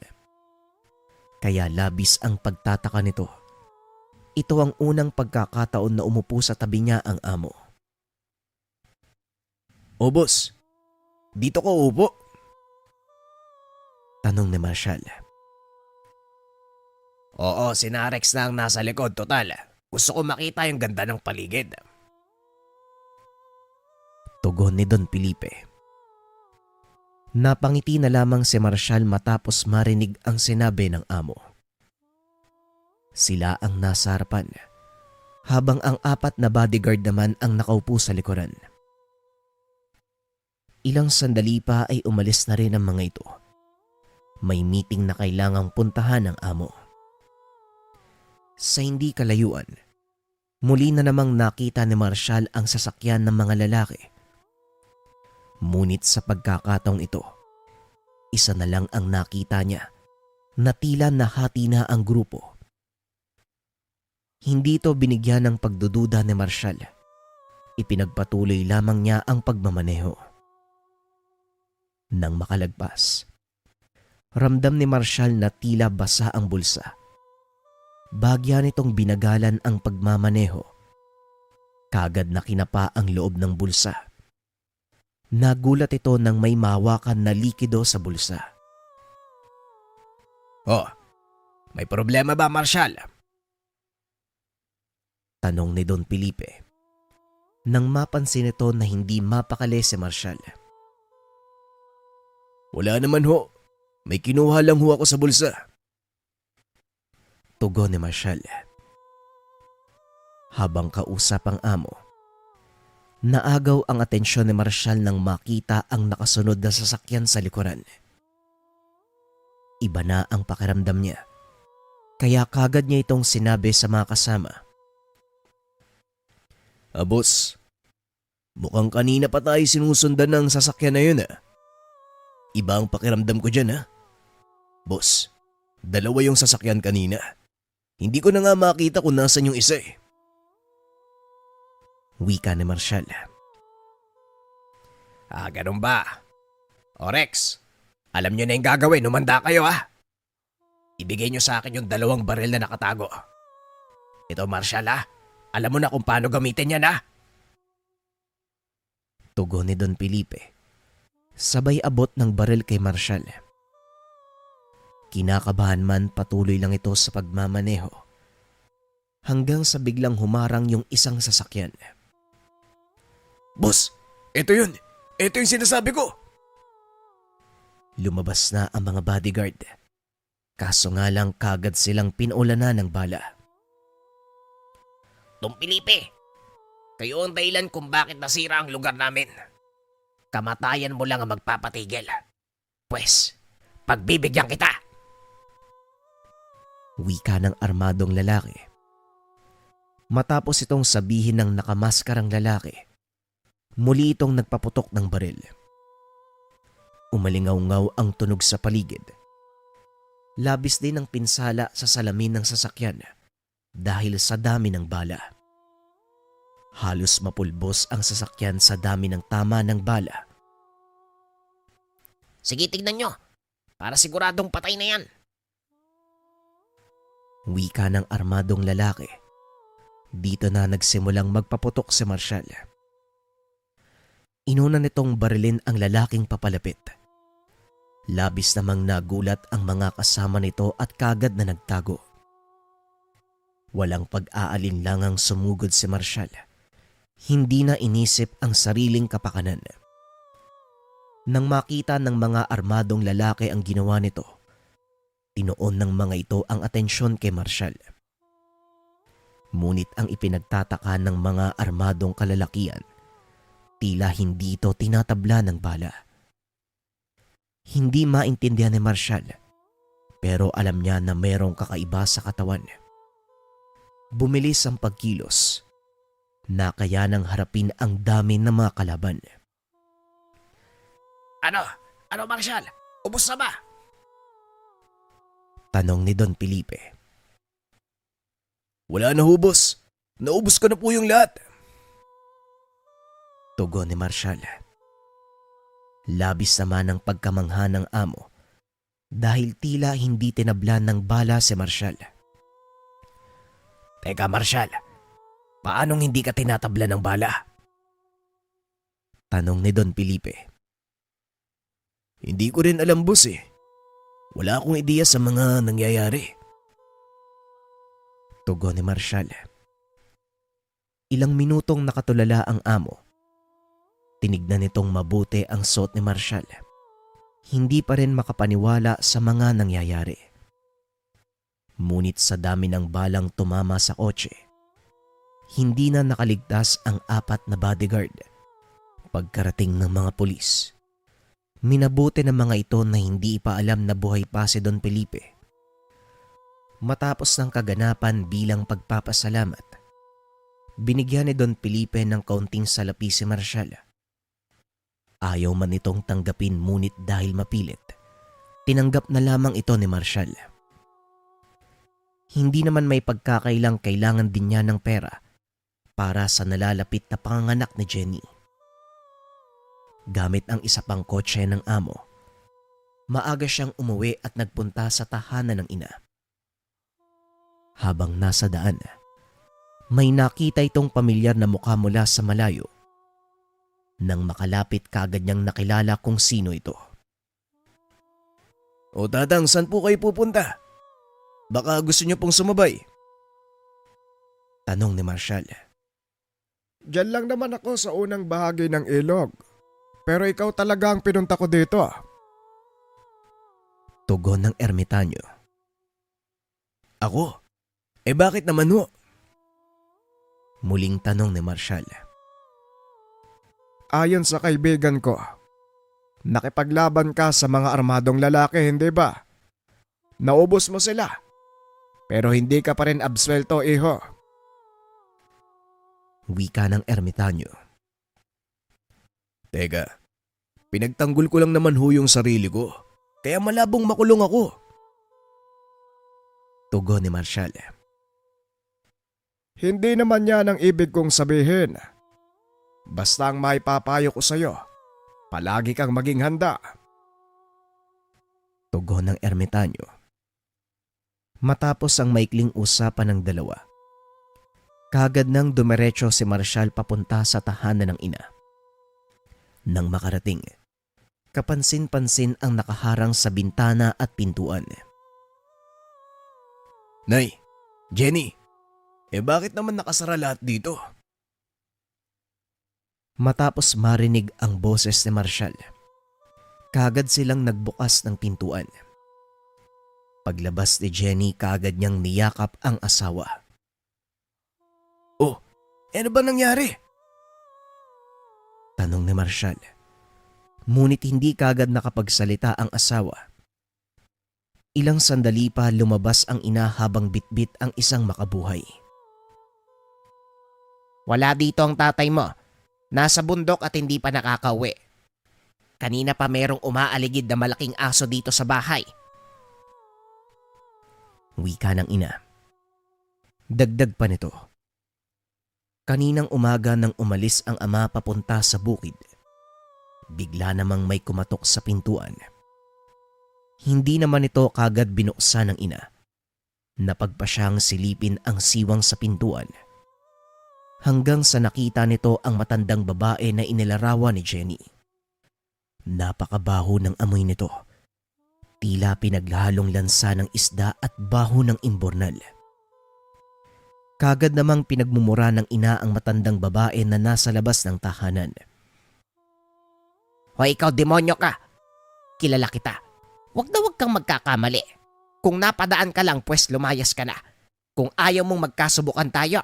Kaya labis ang pagtataka nito. Ito ang unang pagkakataon na umupo sa tabi niya ang amo. O boss, dito ko upo. Tanong ni Marshall. Oo, si Narex na ang nasa likod, total. Gusto ko makita yung ganda ng paligid. Tugon ni Don Felipe. Napangiti na lamang si Marshall matapos marinig ang sinabi ng amo. Sila ang nasa harapan, habang ang 4 na bodyguard naman ang nakaupo sa likuran. Ilang sandali pa ay umalis na rin ang mga ito. May meeting na kailangang puntahan ng amo. Sa hindi kalayuan, muli na namang nakita ni Marshall ang sasakyan ng mga lalaki. Ngunit sa pagkakataong ito, isa na lang ang nakita niya na tila nahati na ang grupo. Hindi ito binigyan ng pagdududa ni Marshall. Ipinagpatuloy lamang niya ang pagmamaneho. Nang makalagpas, ramdam ni Marshall na tila basa ang bulsa. Bagya nitong binagalan ang pagmamaneho. Kagad na kinapa ang loob ng bulsa. Nagulat ito nang may mahawakan na likido sa bulsa. Oh, may problema ba, Marshall? Tanong ni Don Felipe. Nang mapansin ito na hindi mapakali si Marshall. Wala naman ho. May kinuha lang ho ako sa bulsa. Tugon ni Marshall. Habang kausap ang amo, naagaw ang atensyon ni Marshall nang makita ang nakasunod na sasakyan sa likuran. Iba na ang pakiramdam niya, kaya kagad niya itong sinabi sa mga kasama. Boss, mukhang kanina pa tayo sinusundan ng sasakyan na yun Iba ang pakiramdam ko dyan Boss, 2 yung sasakyan kanina. Hindi ko na nga makita kung nasan yung isa Wika ni Marshall. Ganun ba? O Rex, alam nyo na yung gagawin, umanda kayo Ibigay nyo sa akin yung 2 baril na nakatago. Ito Marshall alam mo na kung paano gamitin yan Tugon ni Don Felipe. Sabay abot ng baril kay Marshall. Kinakabahan man patuloy lang ito sa pagmamaneho. Hanggang sa biglang humarang yung isang sasakyan. Boss, ito yun. Ito yung sinasabi ko. Lumabas na ang mga bodyguard. Kaso nga lang kagad silang pinulanan ng bala. Don Felipe, kayo ang dahilan kung bakit nasira ang lugar namin. Kamatayan mo lang ang magpapatigil. Pwes, pagbibigyan kita. Wika ng armadong lalaki. Matapos itong sabihin ng nakamaskarang lalaki, muli itong nagpaputok ng baril. Umalingaw-ngaw ang tunog sa paligid. Labis din ang pinsala sa salamin ng sasakyan dahil sa dami ng bala. Halos mapulbos ang sasakyan sa dami ng tama ng bala. Sige, tignan nyo. Para siguradong patay na yan. Wika ng armadong lalaki Dito na nagsimulang magpaputok si Marshall. Inuna nitong barilin ang lalaking papalapit. Labis namang nagulat ang mga kasama nito at kagad na nagtago. Walang pag-aalinlangang sumugod si Marshall. Hindi na inisip ang sariling kapakanan. Nang makita ng mga armadong lalaki ang ginawa nito, tinuon ng mga ito ang atensyon kay Marshall. Ngunit ang ipinagtataka ng mga armadong kalalakian, tila hindi ito tinatabla ng bala. Hindi maintindihan ni Marshall, pero alam niya na mayroong kakaiba sa katawan. Bumilis ang pagkilos, na kaya nang harapin ang dami ng mga kalaban. Ano? Ano, Marshall? Ubus na ba? Tanong ni Don Felipe. Wala na hubos. Naubos ko na po yung lahat. Tugon ni Marshall. Labis naman ang pagkamangha ng amo dahil tila hindi tinablan ng bala si Marshall. Teka, Marshall. Paanong hindi ka tinatabla ng bala? Tanong ni Don Felipe. Hindi ko rin alam, boss eh. Wala akong ideya sa mga nangyayari. Tugon ni Marshall. Ilang minutong nakatulala ang amo. Tinignan nitong mabuti ang suot ni Marshall. Hindi pa rin makapaniwala sa mga nangyayari. Ngunit sa dami ng balang tumama sa kotse, hindi na nakaligtas ang 4 na bodyguard. Pagkarating ng mga pulis, minabuti ng mga ito na hindi pa alam na buhay pa si Don Felipe. Matapos ng kaganapan bilang pagpapasalamat, binigyan ni Don Felipe ng kaunting salapi si Marshall. Ayaw man itong tanggapin ngunit dahil mapilit, tinanggap na lamang ito ni Marshall. Hindi naman may pagkakailang kailangan din niya ng pera para sa nalalapit na panganganak ni Jenny. Gamit ang isa pang kotse ng amo, maaga siyang umuwi at nagpunta sa tahanan ng ina. Habang nasa daan, may nakita itong pamilyar na mukha mula sa malayo. Nang makalapit kagad niyang nakilala kung sino ito. O tatang, saan po kayo pupunta? Baka gusto niyo pong sumabay. Tanong ni Marshall. Diyan lang naman ako sa unang bahagi ng ilog. Pero ikaw talaga ang pinunta ko dito. Tugon ng ermitanyo. Ako? Eh bakit naman ho? Muling tanong ni Marshall. Ayon sa kaibigan ko, nakipaglaban ka sa mga armadong lalaki, hindi ba? Naubos mo sila. Pero hindi ka pa rin absuelto, iho. Wika ng ermitanyo. Teka, pinagtanggol ko lang naman ho yung sarili ko. Kaya malabong makulong ako. Tugon ni Marshall. Hindi naman yan ang ibig kong sabihin. Basta ang maipapayo ko sa'yo, palagi kang maging handa. Tugon ng ermitanyo. Matapos ang maikling usapan ng dalawa, kagad nang dumiretso si Marshall papunta sa tahanan ng ina. Nang makarating, kapansin-pansin ang nakaharang sa bintana at pintuan. Nay, Jenny, bakit naman nakasara lahat dito? Matapos marinig ang boses ni Marshall, kagad silang nagbukas ng pintuan. Paglabas ni Jenny, kagad niyang niyakap ang asawa. Oh, ano ba nangyari? Tanong ni Marshall. Ngunit hindi kagad nakapagsalita ang asawa. Ilang sandali pa lumabas ang ina habang bitbit ang isang makabuhay. Wala dito ang tatay mo. Nasa bundok at hindi pa nakakauwi. Kanina pa merong umaaligid na malaking aso dito sa bahay. Wika ng ina. Dagdag pa nito. Kaninang umaga nang umalis ang ama papunta sa bukid, bigla namang may kumatok sa pintuan. Hindi naman ito kagad binuksan ng ina. Napagpa siyang silipin ang siwang sa pintuan hanggang sa nakita nito ang matandang babae na inilarawan ni Jenny. Napakabaho ng amoy nito. Tila pinaghalong lansa ng isda at baho ng imbornal. Kagad namang pinagmumura ng ina ang matandang babae na nasa labas ng tahanan. Hoy ikaw demonyo ka! Kilala kita. Huwag na huwag kang magkakamali. Kung napadaan ka lang pwes lumayas ka na. Kung ayaw mong magkasubukan tayo.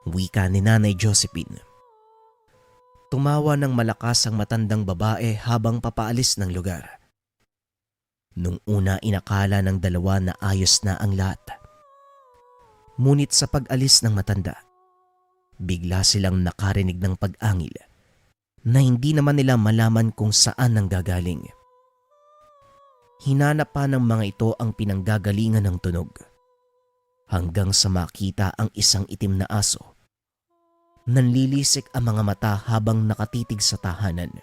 Wika ni Nanay Josephine. Tumawa ng malakas ang matandang babae habang papaalis ng lugar. Nung una inakala ng dalawa na ayos na ang lahat. Ngunit sa pag-alis ng matanda, bigla silang nakarinig ng pag-angil na hindi naman nila malaman kung saan nanggagaling. Hinanap pa ng mga ito ang pinanggagalingan ng tunog hanggang sa makita ang isang itim na aso. Nanlilisik ang mga mata habang nakatitig sa tahanan.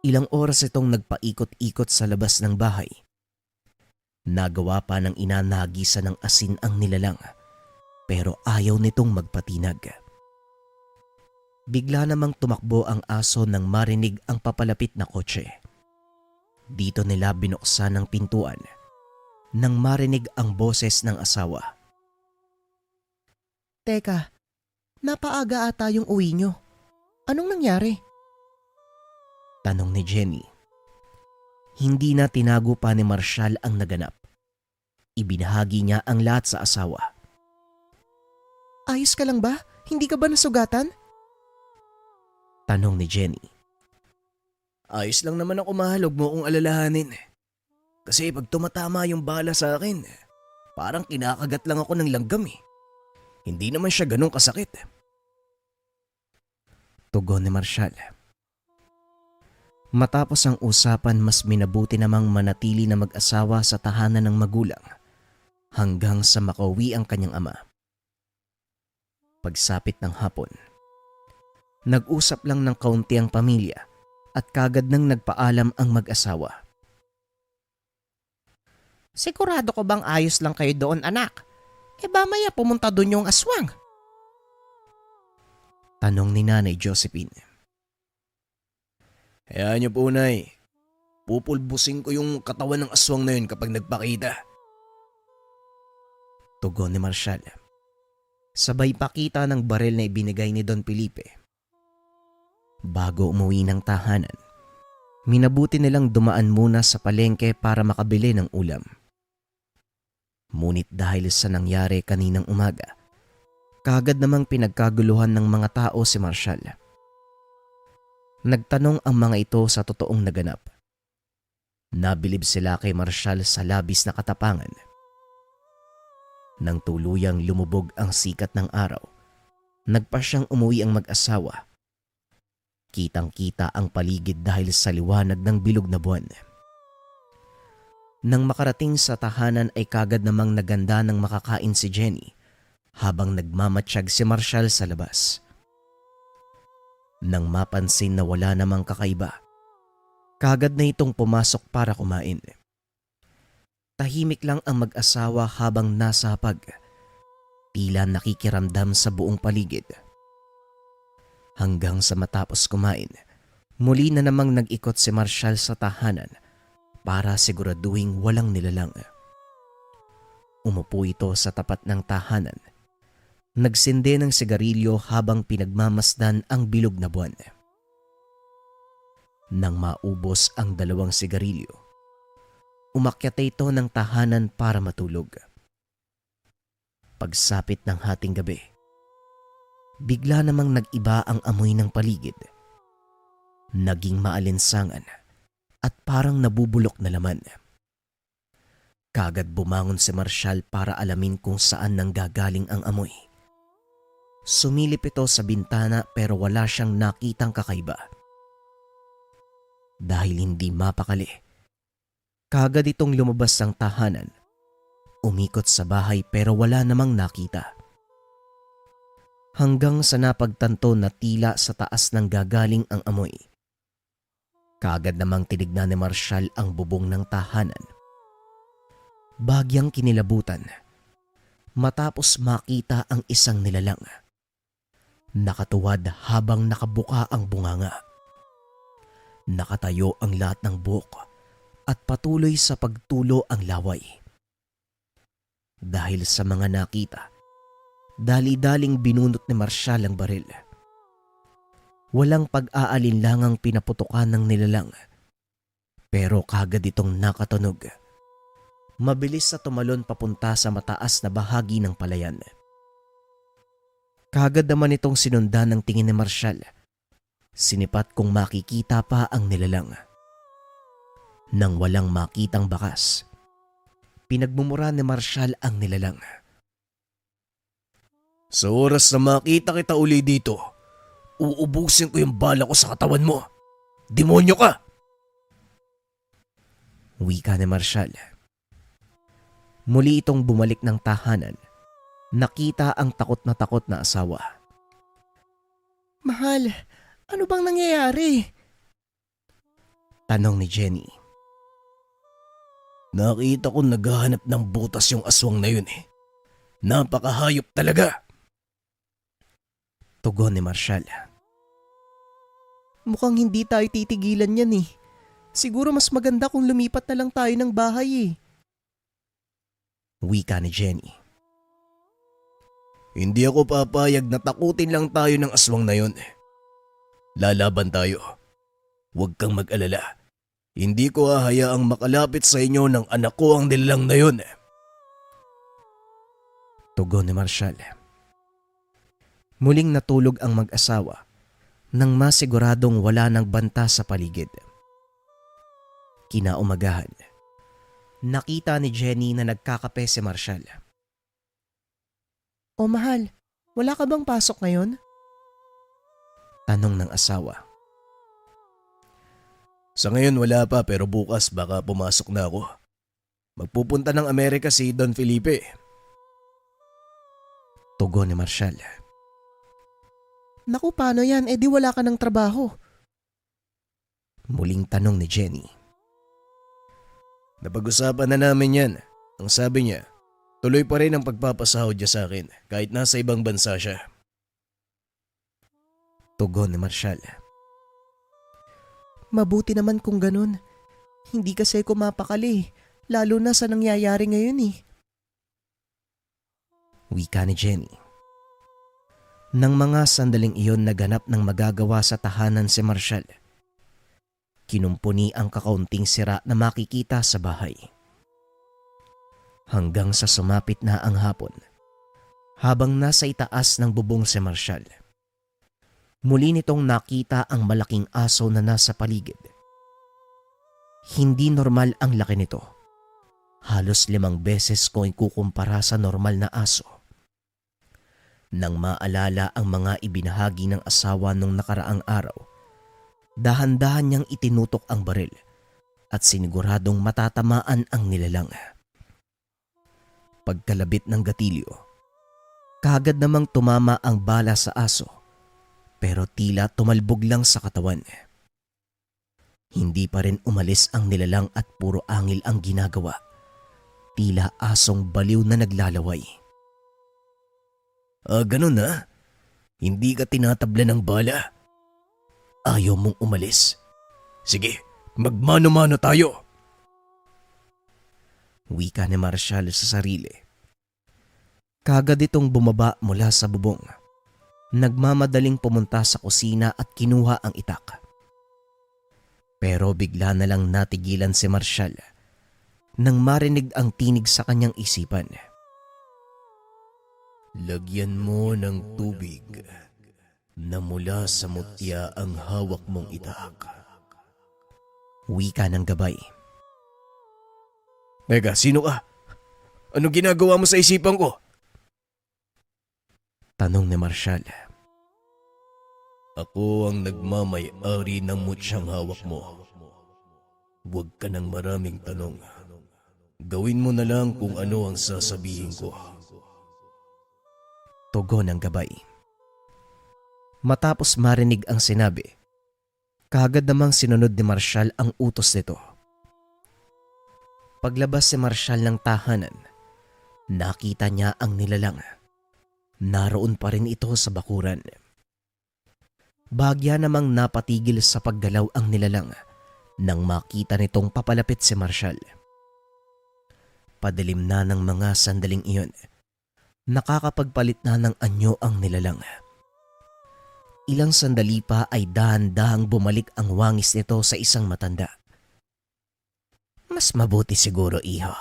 Ilang oras itong nagpaikot-ikot sa labas ng bahay. Nagawa pa ng ina na hagisan ng asin ang nilalang pero ayaw nitong magpatinag. Bigla namang tumakbo ang aso nang marinig ang papalapit na kotse. Dito nila binuksan ang pintuan nang marinig ang boses ng asawa. Teka, napaaga ata yung uwi nyo. Anong nangyari? Tanong ni Jenny. Hindi na tinago pa ni Marshall ang naganap. Ibinahagi niya ang lahat sa asawa. Ayos ka lang ba? Hindi ka ba nasugatan? Tanong ni Jenny. Ayos lang naman ako mahalog mo kung alalahanin. Kasi pag tumatama yung bala sa akin, parang kinakagat lang ako ng langgam eh. Hindi naman siya ganun kasakit. Tugon ni Marshall. Matapos ang usapan, mas minabuti namang manatili na mag-asawa sa tahanan ng magulang hanggang sa makauwi ang kanyang ama. Pagsapit ng hapon, nag-usap lang ng kaunti ang pamilya at kagad nang nagpaalam ang mag-asawa. Sigurado ko bang ayos lang kayo doon anak? Ba maya pumunta doon yung aswang? Tanong ni Nanay Josephine. Hayaan niyo po, Nay. Pupulbusin ko yung katawan ng aswang na yun kapag nagpakita. Tugon ni Marshall. Sabay pakita ng baril na ibinigay ni Don Felipe. Bago umuwi ng tahanan, minabuti nilang dumaan muna sa palengke para makabili ng ulam. Ngunit dahil sa nangyari kaninang umaga, kagad namang pinagkaguluhan ng mga tao si Marshall. Nagtanong ang mga ito sa totoong naganap. Nabilib sila kay Marshall sa labis na katapangan. Nang tuluyang lumubog ang sikat ng araw, nagpa siyang umuwi ang mag-asawa. Kitang-kita ang paligid dahil sa liwanag ng bilog na buwan. Nang makarating sa tahanan ay kagad namang naganda ng makakain si Jenny habang nagmamatsyag si Marshall sa labas. Nang mapansin na wala namang kakaiba, kagad na itong pumasok para kumain. Tahimik lang ang mag-asawa habang nasa hapag, tila nakikiramdam sa buong paligid. Hanggang sa matapos kumain, muli na namang nag-ikot si Marshall sa tahanan para siguraduhing walang nilalang. Umupo ito sa tapat ng tahanan. Nagsindi ng sigarilyo habang pinagmamasdan ang bilog na buwan. Nang maubos ang 2 sigarilyo, umakyat ito ng tahanan para matulog. Pagsapit ng hating gabi, bigla namang nag-iba ang amoy ng paligid. Naging maalinsangan at parang nabubulok na laman. Kagad bumangon si Marshall para alamin kung saan nanggagaling ang amoy. Sumilip ito sa bintana pero wala siyang nakitang kakaiba. Dahil hindi mapakali, kagad itong lumabas ng tahanan. Umikot sa bahay pero wala namang nakita. Hanggang sa napagtanto na tila sa taas nang gagaling ang amoy. Kagad namang tinignan ni Marshall ang bubong ng tahanan. Bagyang kinilabutan matapos makita ang isang nilalang. Nakatuwad habang nakabuka ang bunganga. Nakatayo ang lahat ng buhok at patuloy sa pagtulo ang laway. Dahil sa mga nakita, dali-daling binunot ni Marshall ang baril. Walang pag-aalinlangang pinaputukan ng nilalang, pero kagad itong nakatunog. Mabilis na tumalon papunta sa mataas na bahagi ng palayan. Kagad naman itong sinundan ng tingin ni Marshall. Sinipat kung makikita pa ang nilalang. Nang walang makitang bakas, pinagmumura ni Marshall ang nilalang. Sa oras na makita kita uli dito, uubusin ko yung bala ko sa katawan mo. Demonyo ka! Wika ni Marshall. Muli itong bumalik ng tahanan. Nakita ang takot na asawa. Mahal, ano bang nangyayari? Tanong ni Jenny. Nakita ko naghahanap ng butas yung aswang na yun eh. Napakahayop talaga. Tugon ni Marshall. Mukhang hindi tayo titigilan yan eh. Siguro mas maganda kung lumipat na lang tayo ng bahay eh. Wika ni Jenny. Hindi ako papayag na takutin lang tayo ng aswang na yun. Lalaban tayo. Huwag kang mag-alala. Hindi ko hahayaang makalapit sa inyo ng anak ko ang nilalang na yun. Tugon ni Marshall. Muling natulog ang mag-asawa nang masiguradong wala nang banta sa paligid. Kinaumagahan, nakita ni Jenny na nagkakape si Marshall. O mahal, wala ka bang pasok ngayon? Tanong ng asawa. Sa ngayon wala pa pero bukas baka pumasok na ako. Magpupunta ng Amerika si Don Felipe. Tugon ni Marshall. Naku, paano yan? Eh di wala ka ng trabaho. Muling tanong ni Jenny. Napag-usapan na namin yan. Ang sabi niya, tuloy pa rin ang pagpapasahod niya sa akin kahit nasa ibang bansa siya. Tugon ni Marshall. Mabuti naman kung ganun. Hindi kasi ako mapakali, lalo na sa nangyayari ngayon eh. Wika ni Jenny. Nang mga sandaling iyon naganap ng magagawa sa tahanan si Marshall. Kinumpuni ang kakaunting sira na makikita sa bahay. Hanggang sa sumapit na ang hapon, habang nasa itaas ng bubong si Marshall. Muli nitong nakita ang malaking aso na nasa paligid. Hindi normal ang laki nito. Halos 5 beses kung ikukumpara sa normal na aso. Nang maalala ang mga ibinahagi ng asawa nung nakaraang araw, dahan-dahan niyang itinutok ang baril at siniguradong matatamaan ang nilalang. Pagkalabit ng gatilyo, kagad namang tumama ang bala sa aso pero tila tumalbog lang sa katawan. Hindi pa rin umalis ang nilalang at puro angil ang ginagawa. Tila asong baliw na naglalaway. Ganun na? Hindi ka tinatabla ng bala? Ayaw mong umalis? Sige, magmano-mano tayo. Wika ni Marshall sa sarili. Kagad itong bumaba mula sa bubong. Nagmamadaling pumunta sa kusina at kinuha ang itak. Pero bigla na lang natigilan si Marshall nang marinig ang tinig sa kanyang isipan. Lagyan mo ng tubig na mula sa mutya ang hawak mong itak. Wika ng gabay. Teka, sino ka? Ano ginagawa mo sa isipan ko? Tanong ni Marshall. Ako ang nagmamay-ari ng mutyang hawak mo. Huwag ka ng maraming tanong. Gawin mo na lang kung ano ang sasabihin ko. Tugon ng gabay. Matapos marinig ang sinabi, kagad namang sinunod ni Marshall ang utos nito. Paglabas si Marshall ng tahanan, Nakita niya ang nilalang. Naroon pa rin ito sa bakuran. Bagya namang napatigil sa paggalaw ang nilalang nang makita nitong papalapit si Marshall. Padilim na ng mga sandaling iyon. Nakakapagpalit na ng anyo ang nilalang. Ilang sandali pa ay dahan-dahang bumalik ang wangis nito sa isang matanda. Mas mabuti siguro, iho.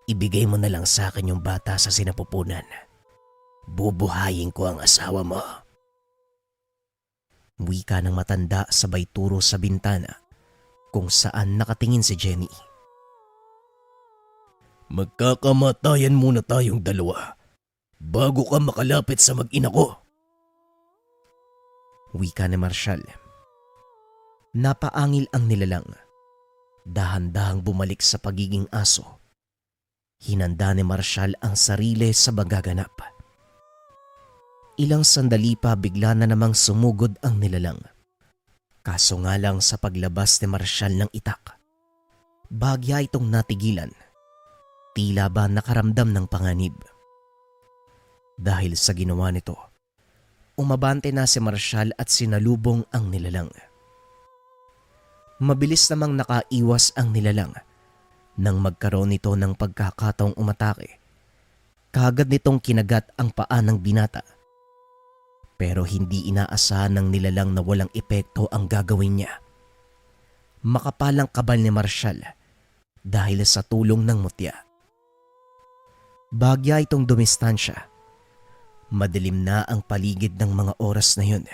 Ibigay mo na lang sa akin yung bata sa sinapupunan. Bubuhayin ko ang asawa mo. Wika ng matanda sabay turo sa bintana kung saan nakatingin si Jenny. Magkakamatayan muna tayong dalawa bago ka makalapit sa mag-ina ko. Wika ni Marshall. Napaangil ang nilalang. Dahan-dahang bumalik sa pagiging aso. Hinanda ni Marshall ang sarili sa magaganap. Ilang sandali pa bigla na namang sumugod ang nilalang. Kaso nga lang sa paglabas ni Marshall ng itak, bagya itong natigilan. Tila ba nakaramdam ng panganib. Dahil sa ginawa nito, umabante na si Marshall at sinalubong ang nilalang. Mabilis namang nakaiwas ang nilalang nang magkaroon nito ng pagkakataong umatake. Kaagad nitong kinagat ang paa ng binata. Pero hindi inaasahan ng nilalang na walang epekto ang gagawin niya. Makapalang kabal ni Marshall dahil sa tulong ng mutya. Bagya itong dumistansya. Madilim na ang paligid ng mga oras na yun.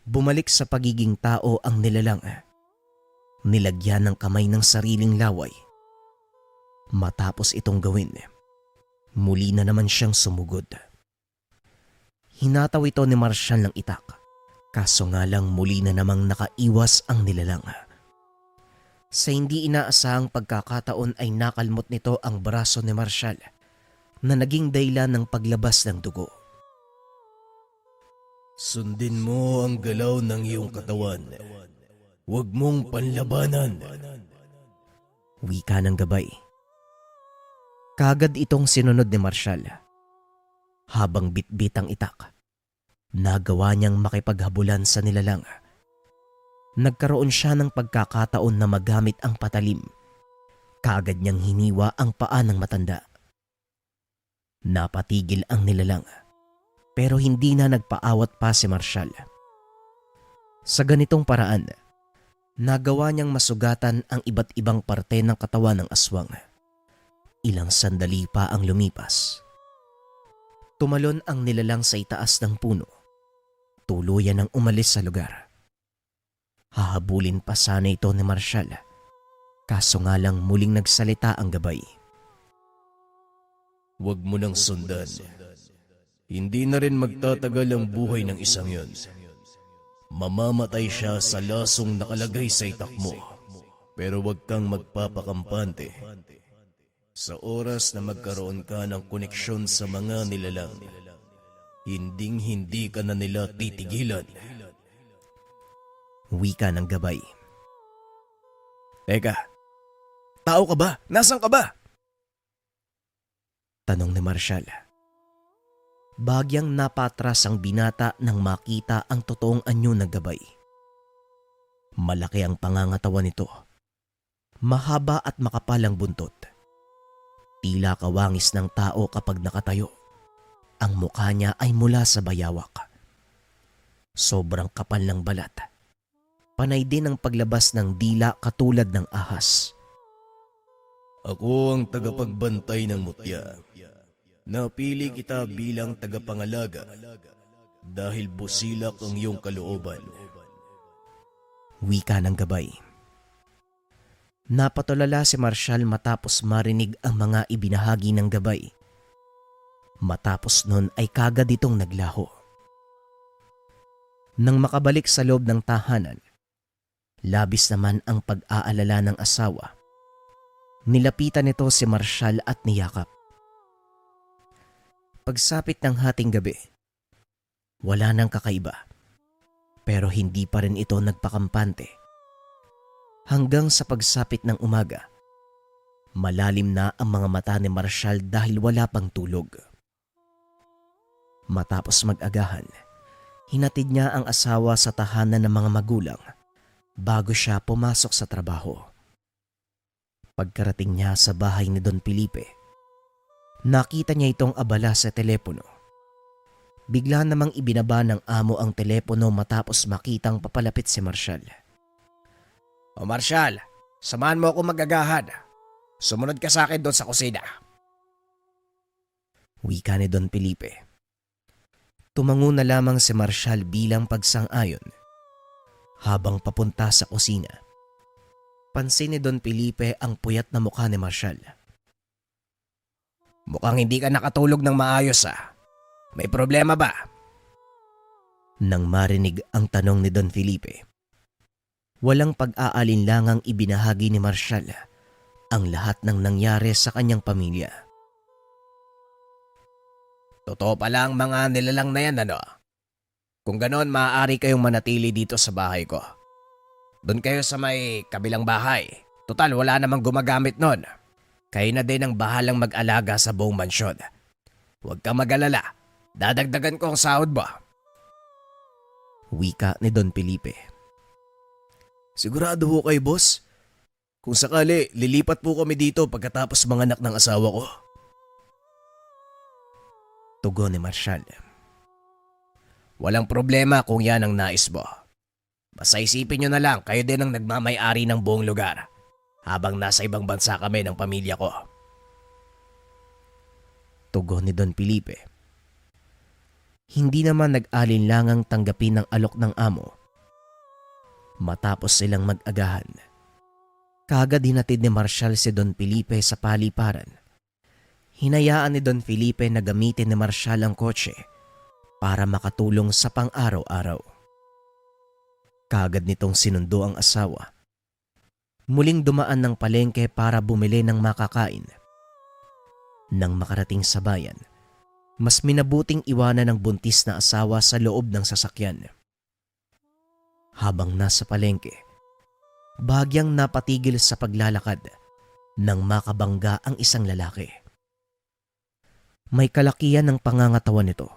Bumalik sa pagiging tao ang nilalang. Nilagyan ng kamay ng sariling laway. Matapos itong gawin, muli na naman siyang sumugod. Hinataw ito ni Marshall ng itak, kaso nga lang muli na namang nakaiwas ang nilalang. Sa hindi inaasahang pagkakataon ay nakalmot nito ang braso ni Marshall na naging dahilan ng paglabas ng dugo. Sundin mo ang galaw ng iyong katawan. Huwag mong panlabanan. Wika ng gabay. Kagad itong sinunod ni Marshall. Habang bitbit ang itak, nagawa niyang makipaghabulan sa nilalang. Nagkaroon siya ng pagkakataon na magamit ang patalim. Kaagad niyang hiniwa ang paa ng matanda. Napatigil ang nilalang, pero hindi na nagpaawat pa si Marshall. Sa ganitong paraan, nagawa niyang masugatan ang iba't ibang parte ng katawan ng aswang. Ilang sandali pa ang lumipas. Tumalon ang nilalang sa itaas ng puno. Tuluyan ang umalis sa lugar. Hahabulin pa sana ito ni Marshall. Kaso nga lang muling nagsalita ang gabay. Huwag mo nang sundan. Hindi na rin magtatagal ang buhay ng isang yon. Mamamatay siya sa lasong nakalagay sa itak mo. Pero huwag kang magpapakampante. Sa oras na magkaroon ka ng koneksyon sa mga nilalang, hinding-hindi ka na nila titigilan. Wika ng gabay. Teka, tao ka ba? Nasaan ka ba? Tanong ni Marshall. Bagyang napatras ang binata nang makita ang totoong anyo ng gabay. Malaki ang pangangatawan nito. Mahaba at makapalang buntot. Tila kawangis ng tao kapag nakatayo. Ang mukha niya ay mula sa bayawak. Sobrang kapal ng balat. Panay din ang paglabas ng dila katulad ng ahas. Ako ang tagapagbantay ng mutya. Napili kita bilang tagapangalaga dahil busilak ang iyong kalooban. Wika ng gabay. Napatulala si Marshall matapos marinig ang mga ibinahagi ng gabay. Matapos nun ay kagad itong naglaho. Nang makabalik sa loob ng tahanan, labis naman ang pag-aalala ng asawa. Nilapitan nito si Marshall at niyakap. Pagsapit ng hating gabi, wala nang kakaiba. Pero hindi pa rin ito nagpakampante. Hanggang sa pagsapit ng umaga, Malalim na ang mga mata ni Marshall dahil wala pang tulog. Matapos mag-agahan, hinatid niya ang asawa sa tahanan ng mga magulang bago siya pumasok sa trabaho. Pagkarating niya sa bahay ni Don Felipe, nakita niya itong abala sa telepono. Bigla namang ibinaba ng amo ang telepono matapos makitang papalapit si Marshall. O Marshall, samahan mo ako mag-agahan. Sumunod ka sa akin doon sa kusina. Wika ni Don Felipe. Tumango na lamang si Marshall bilang pagsang-ayon. Habang papunta sa kusina, pansin ni Don Felipe ang puyat na mukha ni Marshall. Mukhang hindi ka nakatulog ng maayos May problema ba? Nang marinig ang tanong ni Don Felipe, walang pag-aalinlangang ibinahagi ni Marshall ang lahat ng nangyari sa kanyang pamilya. Totoo pala ang mga nilalang na yan, ano? Kung ganon, maaari kayong manatili dito sa bahay ko. Doon kayo sa may kabilang bahay. Total, wala namang gumagamit nun. Kayo na din ang bahalang mag-alaga sa buong mansyon. Huwag kang mag-alala. Dadagdagan ko ang sahod mo. Wika ni Don Felipe. Sigurado ho kayo, boss? Kung sakali, lilipat po kami dito pagkatapos manganak ng asawa ko. Tugon ni Marshall. Walang problema kung yan ang nais mo. Basta isipin nyo na lang, kayo din ang nagmamay-ari ng buong lugar habang nasa ibang bansa kami ng pamilya ko. Tugon ni Don Felipe. Hindi naman nag-alinlangang tanggapin ng alok ng amo. Matapos silang mag-agahan, kaagad hinatid ni Marshall si Don Felipe sa paliparan. Hinayaan ni Don Felipe na gamitin ni Marshall ang kotse para makatulong sa pang-araw-araw. Kaagad nitong sinundo ang asawa. Muling dumaan ng palengke para bumili ng makakain. Nang makarating sa bayan, mas minabuting iwanan ng buntis na asawa sa loob ng sasakyan. Habang nasa palengke, bahagyang napatigil sa paglalakad nang makabangga ang isang lalaki. May kalakihan ng pangangatawan nito.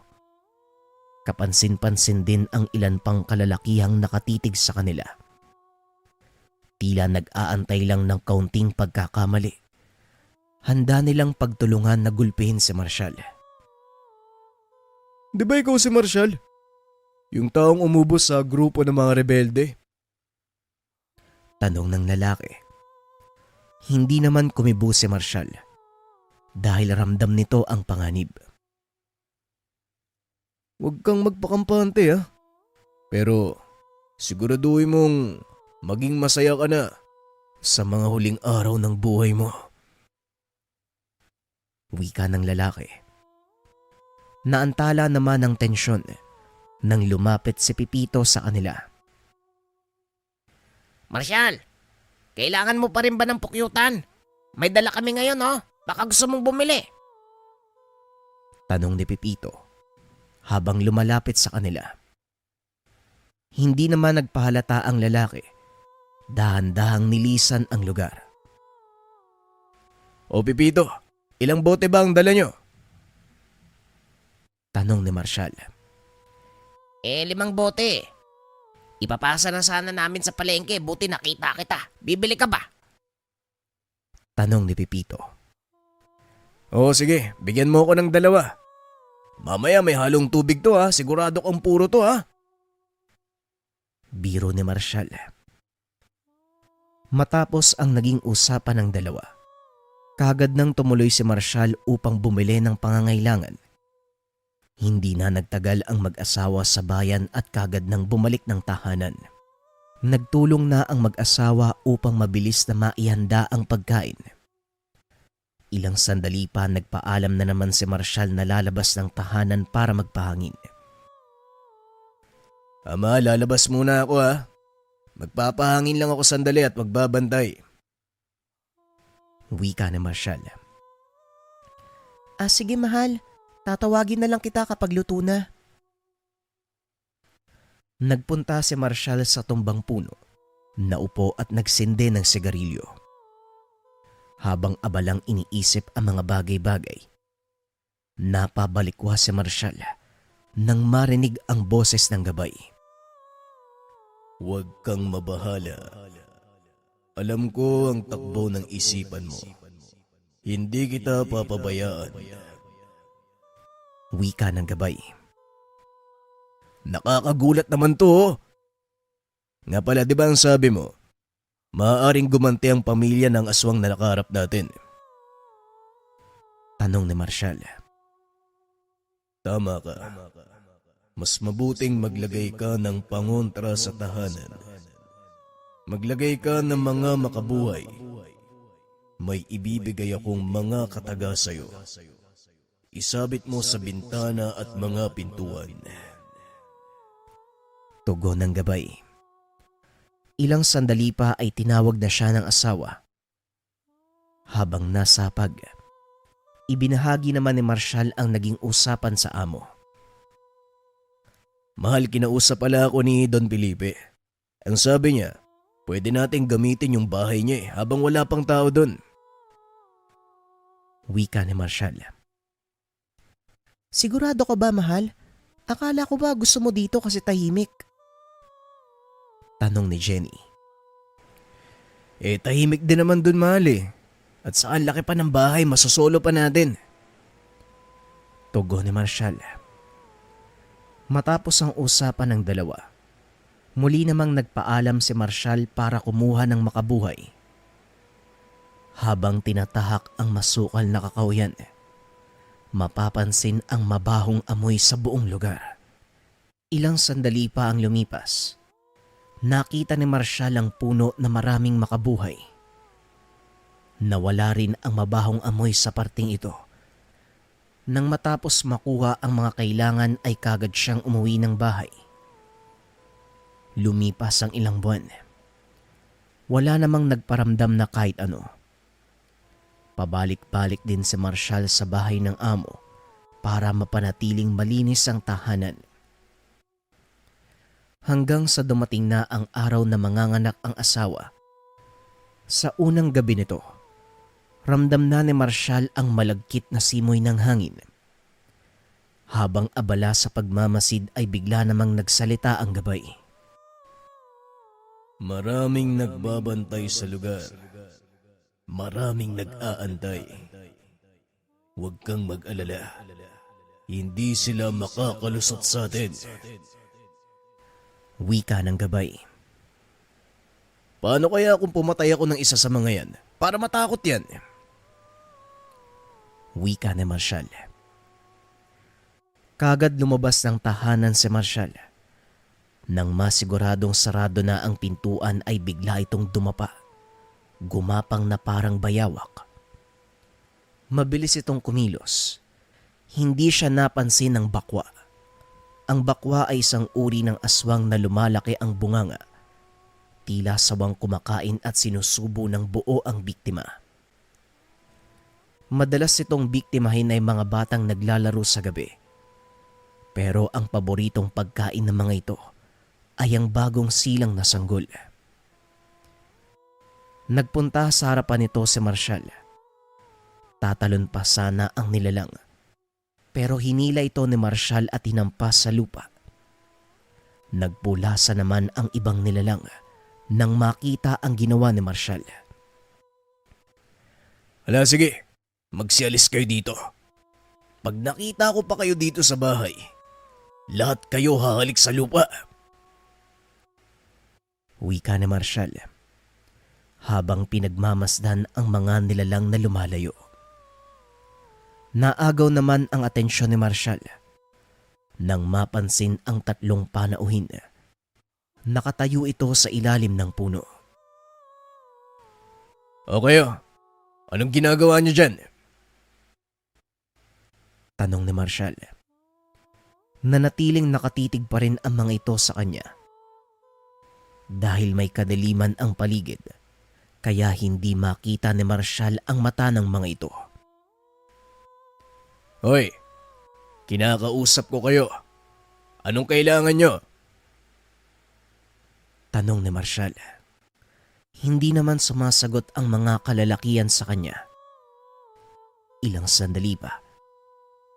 Kapansin-pansin din ang ilan pang kalalakihang nakatitig sa kanila. Tila nag-aantay lang ng kaunting pagkakamali. Handa nilang pagtulungan na gulpihin si Marshall. Di ba ikaw si Marshall? Yung taong umubos sa grupo ng mga rebelde? Tanong ng lalaki. Hindi naman kumibo si Marshall dahil ramdam nito ang panganib. Huwag kang magpakampante Pero siguraduhin mong maging masaya ka na sa mga huling araw ng buhay mo. Wika ng lalaki. Naantala naman ang tensyon nang lumapit si Pipito sa kanila. Marshall, kailangan mo pa rin ba ng pukyutan? May dala kami ngayon, Baka gusto mong bumili. Tanong ni Pipito habang lumalapit sa kanila. Hindi naman nagpahalata ang lalaki. Dahan-dahang nilisan ang lugar. O Pipito, ilang bote ba ang dala nyo? Tanong ni Marshall. 5 bote. Ipapasa na sana namin sa palengke, buti nakita kita. Bibili ka ba? Tanong ni Pipito. Oo sige, bigyan mo ako ng 2. Mamaya may halong tubig to sigurado kang puro to Biro ni Marshall. Matapos ang naging usapan ng dalawa, kaagad nang tumuloy si Marshall upang bumili ng pangangailangan. Hindi na nagtagal ang mag-asawa sa bayan at kaagad nang bumalik ng tahanan. Nagtulong na ang mag-asawa upang mabilis na maihanda ang pagkain. Ilang sandali pa nagpaalam na naman si Marshall na lalabas ng tahanan para magpahangin. Ama, lalabas muna ako Magpapahangin lang ako sandali at magbabantay. Wika ni Marshall. Sige mahal, tatawagin na lang kita kapag luto na. Nagpunta si Marshall sa tumbang puno, naupo at nagsindi ng sigarilyo. Habang abalang iniisip ang mga bagay-bagay, napabalikwa si Marshall nang marinig ang boses ng gabay. Huwag kang mabahala. Alam ko ang takbo ng isipan mo. Hindi kita papabayaan. Wika ng gabay. Nakakagulat naman to, oh. Nga pala, di ba ang sabi mo, maaaring gumanti ang pamilya ng aswang na nakaharap natin? Tanong ni Marshall. Tama ka. Mas mabuting maglagay ka ng pangontra sa tahanan. Maglagay ka ng mga makabuhay. May ibibigay akong mga kataga sa'yo. Isabit mo sa bintana at mga pintuan. Tugon ng gabay. Ilang sandali pa ay tinawag na siya ng asawa. Habang nasa pag, ibinahagi naman ni Marshall ang naging usapan sa amo. Mahal, kinausap pala ako ni Don Felipe. Ang sabi niya, pwede nating gamitin yung bahay niya habang wala pang tao doon. Wika ni Marshall. Sigurado ka ba, mahal? Akala ko ba gusto mo dito kasi tahimik? Tanong ni Jenny. Tahimik din naman doon, mahal eh. At saka laki pa ng bahay, masosolo pa natin. Tugon ni Marshall. Matapos ang usapan ng dalawa, muli namang nagpaalam si Marshall para kumuha ng makabuhay. Habang tinatahak ang masukal na kakahuyan, mapapansin ang mabahong amoy sa buong lugar. Ilang sandali pa ang lumipas. Nakita ni Marshall ang puno na maraming makabuhay. Nawala rin ang mabahong amoy sa parting ito. Nang matapos makuha ang mga kailangan ay kagad siyang umuwi ng bahay. Lumipas ang ilang buwan. Wala namang nagparamdam na kahit ano. Pabalik-balik din si Marshall sa bahay ng amo para mapanatiling malinis ang tahanan. Hanggang sa dumating na ang araw na manganganak ang asawa. Sa unang gabi nito, ramdam na ni Marshall ang malagkit na simoy ng hangin. Habang abala sa pagmamasid ay bigla namang nagsalita ang gabay. Maraming nagbabantay sa lugar. Maraming nag-aantay. Huwag kang mag-alala. Hindi sila makakalusot sa atin. Wika ng gabay. Paano kaya kung pumatay ako ng isa sa mga yan? Para matakot yan. Wika ni Marshall. Kagad lumabas ng tahanan si Marshall. Nang masiguradong sarado na ang pintuan ay bigla itong dumapa. Gumapang na parang bayawak. Mabilis itong kumilos. Hindi siya napansin ng bakwa. Ang bakwa ay isang uri ng aswang na lumalaki ang bunganga. Tila sawang kumakain at sinusubo ng buo ang biktima. Madalas itong biktimahin ay mga batang naglalaro sa gabi. Pero ang paboritong pagkain ng mga ito ay ang bagong silang na sanggol. Nagpunta sa harapan nito si Marshall. Tatalon pa sana ang nilalang. Pero hinila ito ni Marshall at hinampas sa lupa. Nagpulasa naman ang ibang nilalang nang makita ang ginawa ni Marshall. Hala, sige. Magsialis kayo dito. Pag nakita ko pa kayo dito sa bahay, lahat kayo hahalik sa lupa. Wika ni Marshall. Habang pinagmamasdan ang mga nilalang na lumalayo. Naagaw naman ang atensyon ni Marshall nang mapansin ang tatlong panauhin. Nakatayo ito sa ilalim ng puno. O kayo, anong ginagawa niyo dyan? Tanong ni Marshall. Nanatiling nakatitig pa rin ang mga ito sa kanya. Dahil may kadiliman ang paligid, kaya hindi makita ni Marshall ang mata ng mga ito. Hoy, kinakausap ko kayo. Anong kailangan nyo? Tanong ni Marshall. Hindi naman sumasagot ang mga kalalakihan sa kanya. Ilang sandali pa,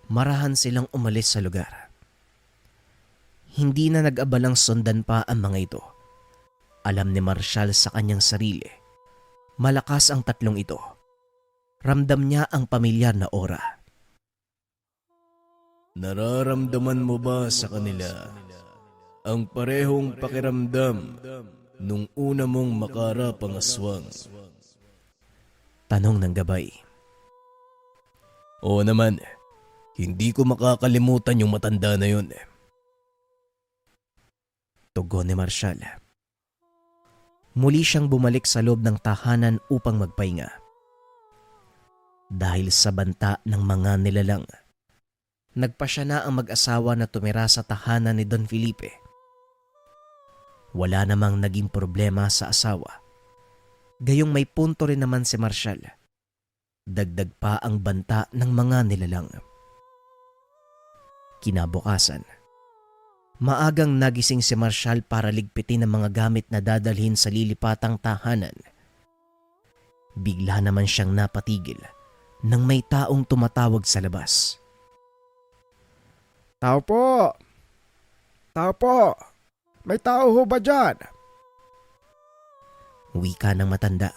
marahan silang umalis sa lugar. Hindi na nag-abalang sundan pa ang mga ito. Alam ni Marshall sa kanyang sarili, malakas ang tatlong ito. Ramdam niya ang pamilyar na aura. Nararamdaman mo ba sa kanila ang parehong pakiramdam nung una mong makarap ang aswang? Tanong ng gabay. Oo naman, hindi ko makakalimutan yung matanda na yun. Tugon ni Marshall. Muli siyang bumalik sa loob ng tahanan upang magpahinga. Dahil sa banta ng mga nilalang, nagpa siya na ang mag-asawa na tumira sa tahanan ni Don Felipe. Wala namang naging problema sa asawa. Gayong may punto rin naman si Marshall. Dagdag pa ang banta ng mga nilalang. Kinabukasan, maagang nagising si Marshall para ligpitin ang mga gamit na dadalhin sa lilipatang tahanan. Bigla naman siyang napatigil nang may taong tumatawag sa labas. Tao po! Tao po! May tao ho ba dyan? Wika ng matanda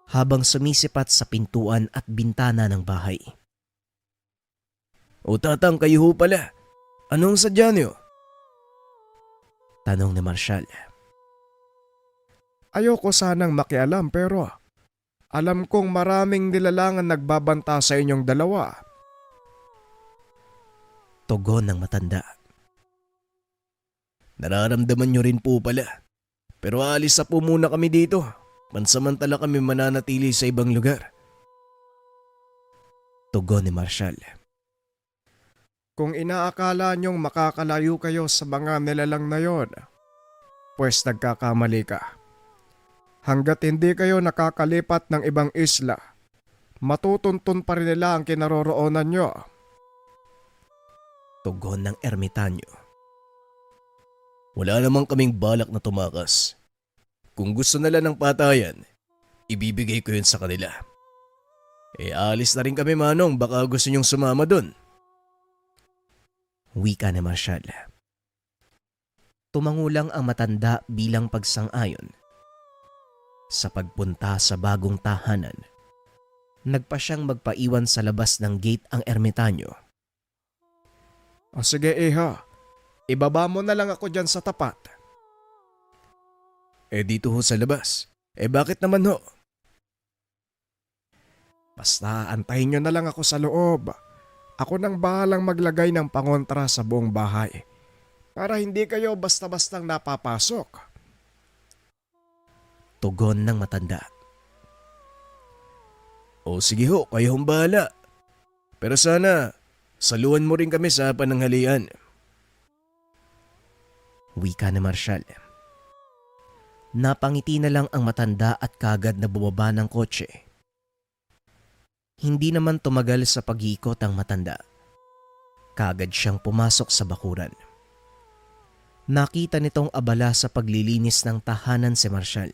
habang sumisipat sa pintuan at bintana ng bahay. O tatang, kayo ho pala. Anong sadya niyo? Tanong ni Marshall. Ayoko sanang makialam pero alam kong maraming nilalangan nagbabanta sa inyong dalawa. Tugon ng matanda. Nararamdaman nyo rin po pala. Pero aalis na po muna kami dito. Pansamantala kami mananatili sa ibang lugar. Tugon ni Marshall. Kung inaakala niyong makakalayo kayo sa mga nilalang na yon, pues nagkakamali ka. Hanggat hindi kayo nakakalipat ng ibang isla, matutuntun pa rin nila ang kinaroroonan nyo. Tugon ng ermitanyo. Wala namang kaming balak na tumakas. Kung gusto nila ng patayan, ibibigay ko yun sa kanila. Alis na rin kami, Manong, baka gusto nyong sumama dun. Wika ni Marshall. Tumangulang ang matanda bilang pagsang-ayon. Sa pagpunta sa bagong tahanan, nagpa siyang magpaiwan sa labas ng gate ang ermitanyo. O sige iha, ibaba mo na lang ako dyan sa tapat. Dito ho sa labas. Bakit naman ho? Basta antayin nyo na lang ako sa loob. Ako nang bahalang maglagay ng pangontra sa buong bahay para hindi kayo basta-bastang napapasok. Tugon ng matanda. O sige ho, kayo hong bahala. Pero sana, saluhan mo rin kami sa pananghalian. Wika ni Marshall. Napangiti na lang ang matanda at kagad na bumaba ng kotse. Hindi naman tumagal sa pag-iikot ang matanda. Kagad siyang pumasok sa bakuran. Nakita nitong abala sa paglilinis ng tahanan si Marshall.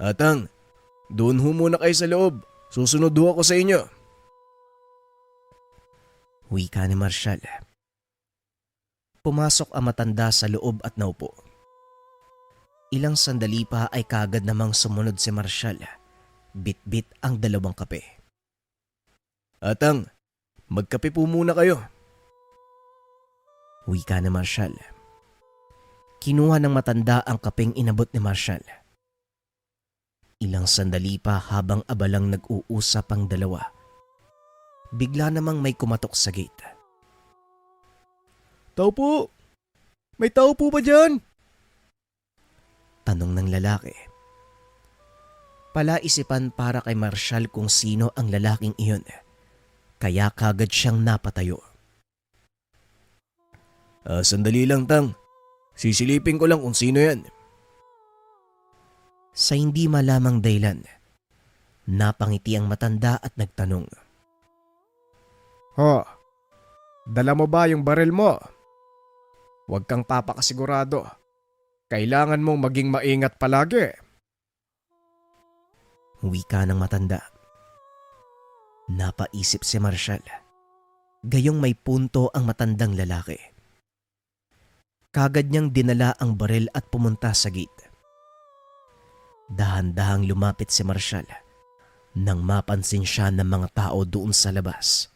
Atang, doon ho muna kayo sa loob. Susunod ho ako sa inyo. Wika ni Marshall. Pumasok ang matanda sa loob at naupo. Ilang sandali pa ay kagad namang sumunod si Marshall. Bit-bit ang dalawang kape. Atang, magkape po muna kayo. Wika ni Marshall. Kinuha ng matanda ang kapeng inabot ni Marshall. Ilang sandali pa habang abalang nag-uusap ang dalawa. Bigla namang may kumatok sa gate. Tao po! May tao po ba dyan? Tanong ng lalaki. Palaisipan para kay Marshall kung sino ang lalaking iyon. Kaya kagad siyang napatayo. Sandali lang, Tang. Sisilipin ko lang kung sino yan. Sa hindi malamang dahilan, napangiti ang matanda at nagtanong. Ho, dala mo ba yung baril mo? Huwag kang papakasigurado. Kailangan mong maging maingat palagi. Wika ng matanda. Napaisip si Marshall. Gayong may punto ang matandang lalaki. Kagad niyang dinala ang baril at pumunta sa gate. Dahan-dahang lumapit si Marshall nang mapansin siya ng mga tao doon sa labas.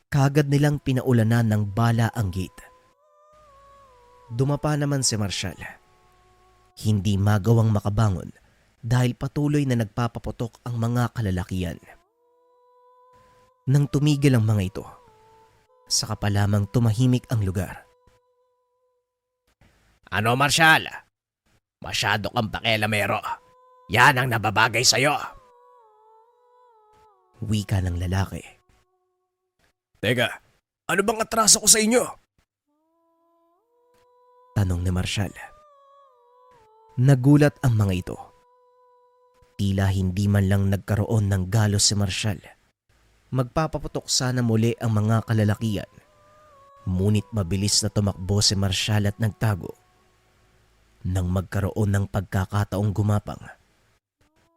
Kagad nilang pinaulanan ng bala ang gate. Dumapa naman si Marshall. Hindi magawang makabangon dahil patuloy na nagpapaputok ang mga kalalakian. Nang tumigil ang mga ito, saka pa lamang tumahimik ang lugar. Ano, Marshall? Masyado kang pakialamero. Yan ang nababagay sa'yo. Wika ng lalaki. Teka, ano bang atraso ko sa inyo? Tanong ni Marshall. Nagulat ang mga ito. Tila hindi man lang nagkaroon ng galos si Marshall. Magpapaputok sana muli ang mga kalalakian. Ngunit mabilis na tumakbo si Marshall at nagtago. Nang magkaroon ng pagkakataong gumapang,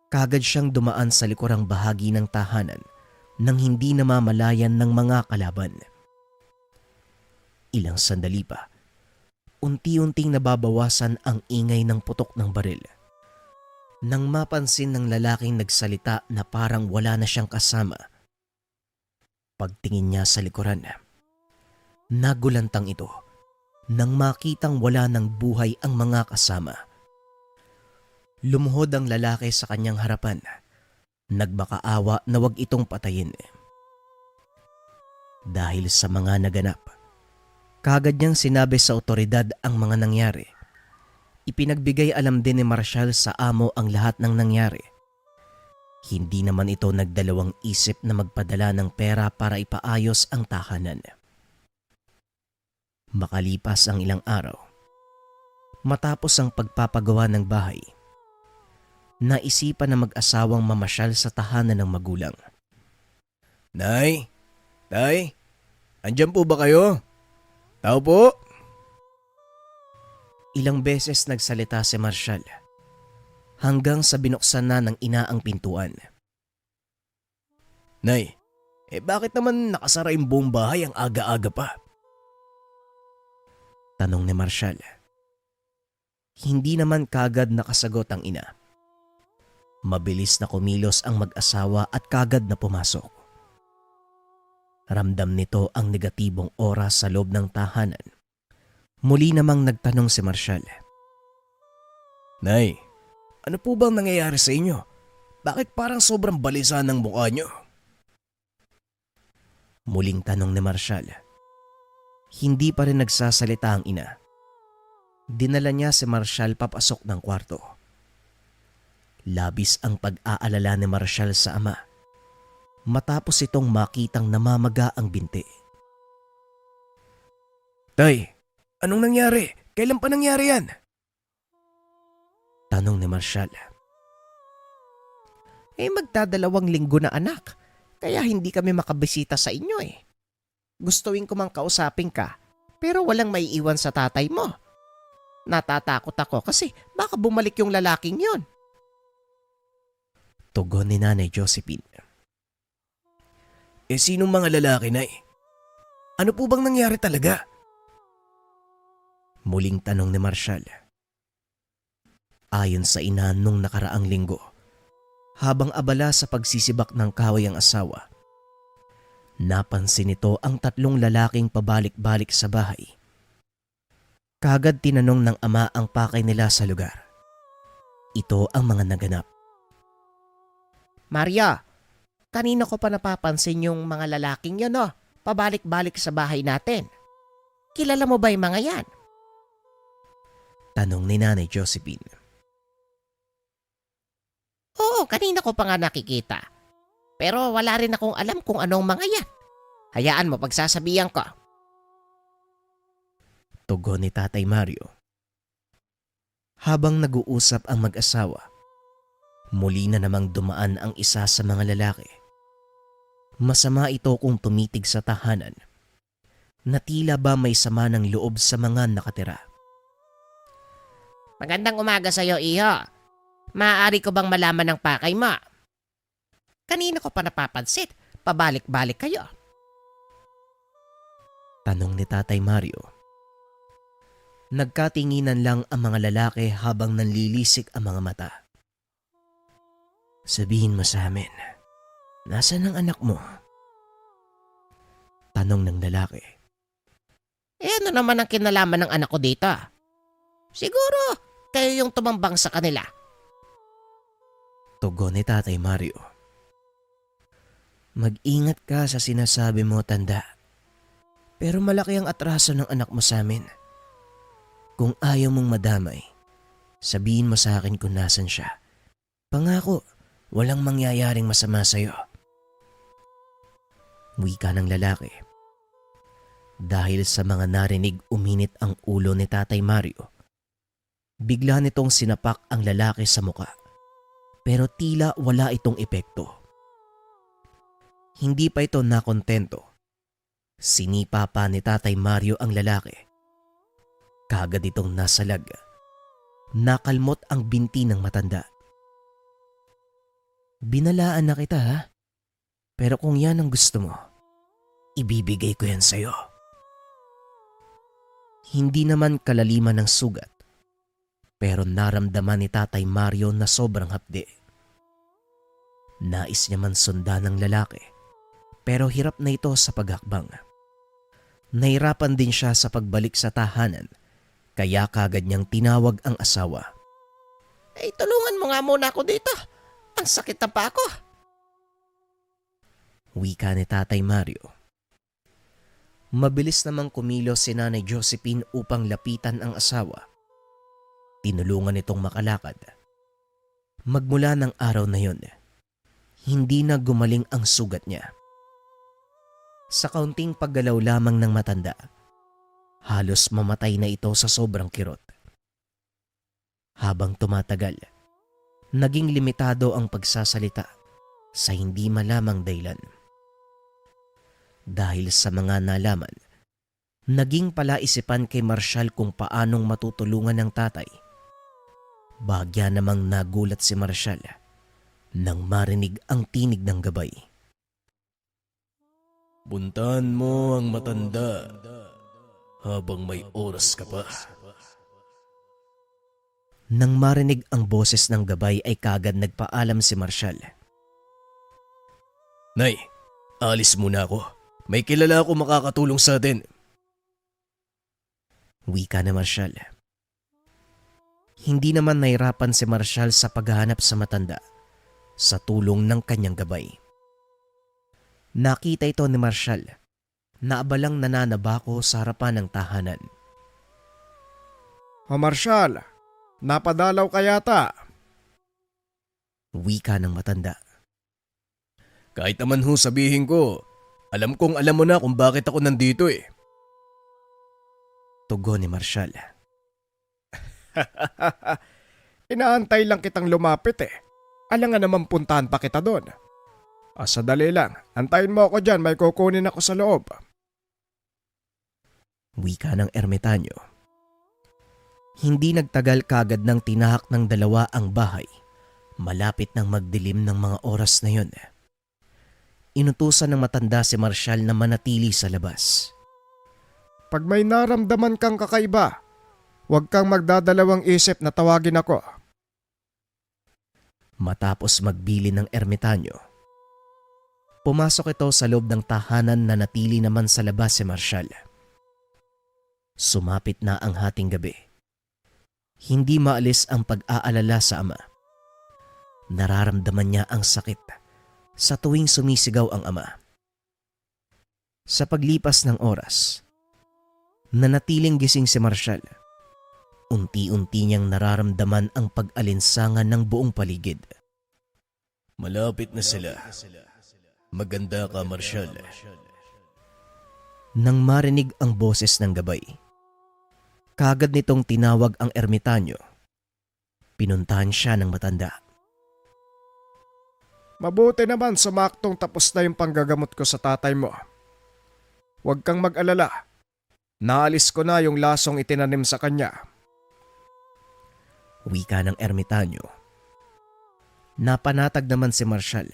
kagad siyang dumaan sa likurang bahagi ng tahanan nang hindi namamalayan ng mga kalaban. Ilang sandali pa, unti-unting nababawasan ang ingay ng putok ng baril. Nang mapansin ng lalaking nagsalita na parang wala na siyang kasama, pagtingin niya sa likuran, nagulantang ito nang makitang wala ng buhay ang mga kasama. Lumuhod ang lalaki sa kanyang harapan, nagmakaawa na wag itong patayin. Dahil sa mga naganap, kagad niyang sinabi sa otoridad ang mga nangyari. Ipinagbigay alam din ni Marshall sa amo ang lahat ng nangyari. Hindi naman ito nagdalawang isip na magpadala ng pera para ipaayos ang tahanan. Makalipas ang ilang araw, matapos ang pagpapagawa ng bahay, naisipan na mag-asawang mamasyal sa tahanan ng magulang. Nay? Tay? Andyan po ba kayo? Tao po? Ilang beses nagsalita si Marshall hanggang sa binuksan na ng ina ang pintuan. Nay, bakit naman nakasara yung buong bahay ang aga-aga pa? Tanong ni Marshall. Hindi naman kagad nakasagot ang ina. Mabilis na kumilos ang mag-asawa at kagad na pumasok. Ramdam nito ang negatibong oras sa loob ng tahanan. Muli namang nagtanong si Marshall. Nay, ano po bang nangyayari sa inyo? Bakit parang sobrang balisa ng mukha nyo? Muling tanong ni Marshall. Hindi pa rin nagsasalita ang ina. Dinala niya si Marshall papasok ng kwarto. Labis ang pag-aalala ni Marshall sa ama matapos itong makitang namamaga ang binti. Tay, anong nangyari? Kailan pa nangyari yan? Tanong ni Marshall. Magdadalawang linggo na anak. Kaya hindi kami makabisita sa inyo eh. Gustuin ko mang kausapin ka, pero walang maiiwan sa tatay mo. Natatakot ako kasi baka bumalik yung lalaking yon. Tugon ni Nanay Josephine. Sinong mga lalaki, Nay? Ano po bang nangyari talaga? Muling tanong ni Marshall. Ayon sa ina nung nakaraang linggo, habang abala sa pagsisibak ng kahoy ang asawa, napansin nito ang tatlong lalaking pabalik-balik sa bahay. Kagad tinanong ng ama ang pakay nila sa lugar. Ito ang mga naganap. Maria, kanina ko pa napapansin yung mga lalaking yun pabalik-balik sa bahay natin. Kilala mo ba yung mga yan? Tanong ni Nanay Josephine. Oo, kanina ko pa nga nakikita. Pero wala rin akong alam kung anong mga yan. Hayaan mo pagsasabihan ko. Tugon ni Tatay Mario. Habang nag-uusap ang mag-asawa, muli na namang dumaan ang isa sa mga lalaki. Masama ito kung tumitig sa tahanan, na tila ba may sama ng loob sa mga nakatira. Magandang umaga sa'yo, iho. Maaari ko bang malaman ang pakay mo? Kanina ko pa napapansin, pabalik-balik kayo. Tanong ni Tatay Mario. Nagkatinginan lang ang mga lalaki habang nanlilisik ang mga mata. Sabihin mo sa amin, nasaan ang anak mo? Tanong ng lalaki. Ano naman ang kinalaman ng anak ko dito? Siguro, kayo yung tumambang sa kanila. Tugon ni Tatay Mario. Mag-ingat ka sa sinasabi mo, tanda. Pero malaki ang atraso ng anak mo sa amin. Kung ayaw mong madamay, sabihin mo sa akin kung nasan siya. Pangako, walang mangyayaring masama sa'yo. Wika ng lalaki. Dahil sa mga narinig uminit ang ulo ni Tatay Mario. Bigla nitong sinapak ang lalaki sa muka. Pero tila wala itong epekto. Hindi pa ito nakontento. Sinipa pa ni Tatay Mario ang lalaki. Kagad itong nasalag. Nakalmot ang binti ng matanda. Binalaan na kita ha? Pero kung yan ang gusto mo, ibibigay ko yan sa'yo. Hindi naman kalaliman ng sugat, pero naramdaman ni Tatay Mario na sobrang hapdi. Nais niya man sundan ng lalaki, pero hirap na ito sa paghakbang. Nahirapan din siya sa pagbalik sa tahanan, kaya kagad niyang tinawag ang asawa. Tulungan mo nga muna ako dito. Ang sakit na pa ako. Wika ni Tatay Mario. Mabilis namang kumilos si Nanay Josephine upang lapitan ang asawa. Tinulungan itong makalakad. Magmula ng araw na yon, hindi na gumaling ang sugat niya. Sa kaunting paggalaw lamang ng matanda, halos mamatay na ito sa sobrang kirot. Habang tumatagal, naging limitado ang pagsasalita sa hindi malamang dahilan. Dahil sa mga nalaman, naging palaisipan kay Marshall kung paanong matutulungan ng tatay. Bagya namang nagulat si Marshall nang marinig ang tinig ng gabay. Puntahan mo ang matanda habang may oras ka pa. Nang marinig ang boses ng gabay ay kagad nagpaalam si Marshall. Nay, alis muna ako. May kilala ako makakatulong sa atin. Wika na Marshall. Hindi naman nahirapan si Marshall sa paghahanap sa matanda sa tulong ng kanyang gabay. Nakita ito ni Marshall na abalang nananabako sa harapan ng tahanan. O Marshall, napadalaw ka yata. Wika ng matanda. Kahit naman ho sabihin ko, alam kong alam mo na kung bakit ako nandito eh. Tugon ni Marshall. Inaantay lang kitang lumapit eh. Alangan naman puntahan pa kita doon. Sadali lang, antayin mo ako dyan, may kukunin ako sa loob. Wika ng ermitanyo. Hindi nagtagal kagad nang tinahak ng dalawa ang bahay. Malapit nang magdilim ng mga oras na yon. Inutusan ng matanda si Marshall na manatili sa labas. Pag may naramdaman kang kakaiba, huwag kang magdadalawang isip na tawagin ako. Matapos magbili ng ermitanyo, pumasok ito sa loob ng tahanan na natili naman sa labas si Marshall. Sumapit na ang hating gabi. Hindi maalis ang pag-aalala sa ama. Nararamdaman niya ang sakit sa tuwing sumisigaw ang ama. Sa paglipas ng oras, nanatiling gising si Marshall. Unti-unti niyang nararamdaman ang pag-alinsangan ng buong paligid. Malapit na sila. Maganda ka, Marshall. Nang marinig ang boses ng gabay, kagad nitong tinawag ang ermitanyo. Pinuntahan siya ng matanda. Mabuti naman sumaktong tapos na yung panggagamot ko sa tatay mo. Huwag kang mag-alala. Naalis ko na yung lasong itinanim sa kanya. Wika ng ermitanyo. Napanatag naman si Marshall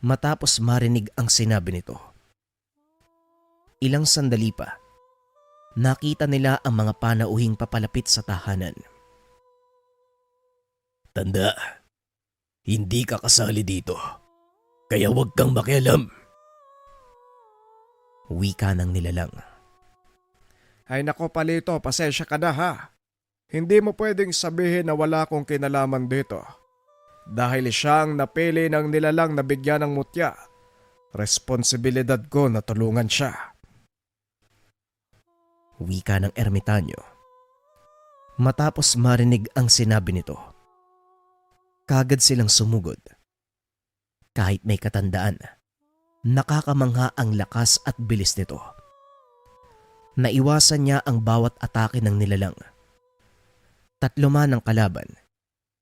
matapos marinig ang sinabi nito. Ilang sandali pa, nakita nila ang mga panauhing papalapit sa tahanan. Tanda, hindi ka kasali dito. Kaya huwag kang makialam. Wika ng nilalang. Ay nako Palito, pasensya ka na ha. Hindi mo pwedeng sabihin na wala akong kinalaman dito. Dahil siyang napili ng nilalang na bigyan ng mutya, responsibilidad ko na tulungan siya. Wika ng ermitanyo. Matapos marinig ang sinabi nito, kagad silang sumugod. Kahit may katandaan, nakakamangha ang lakas at bilis nito. Naiwasan niya ang bawat atake ng nilalang. 3 man ang kalaban,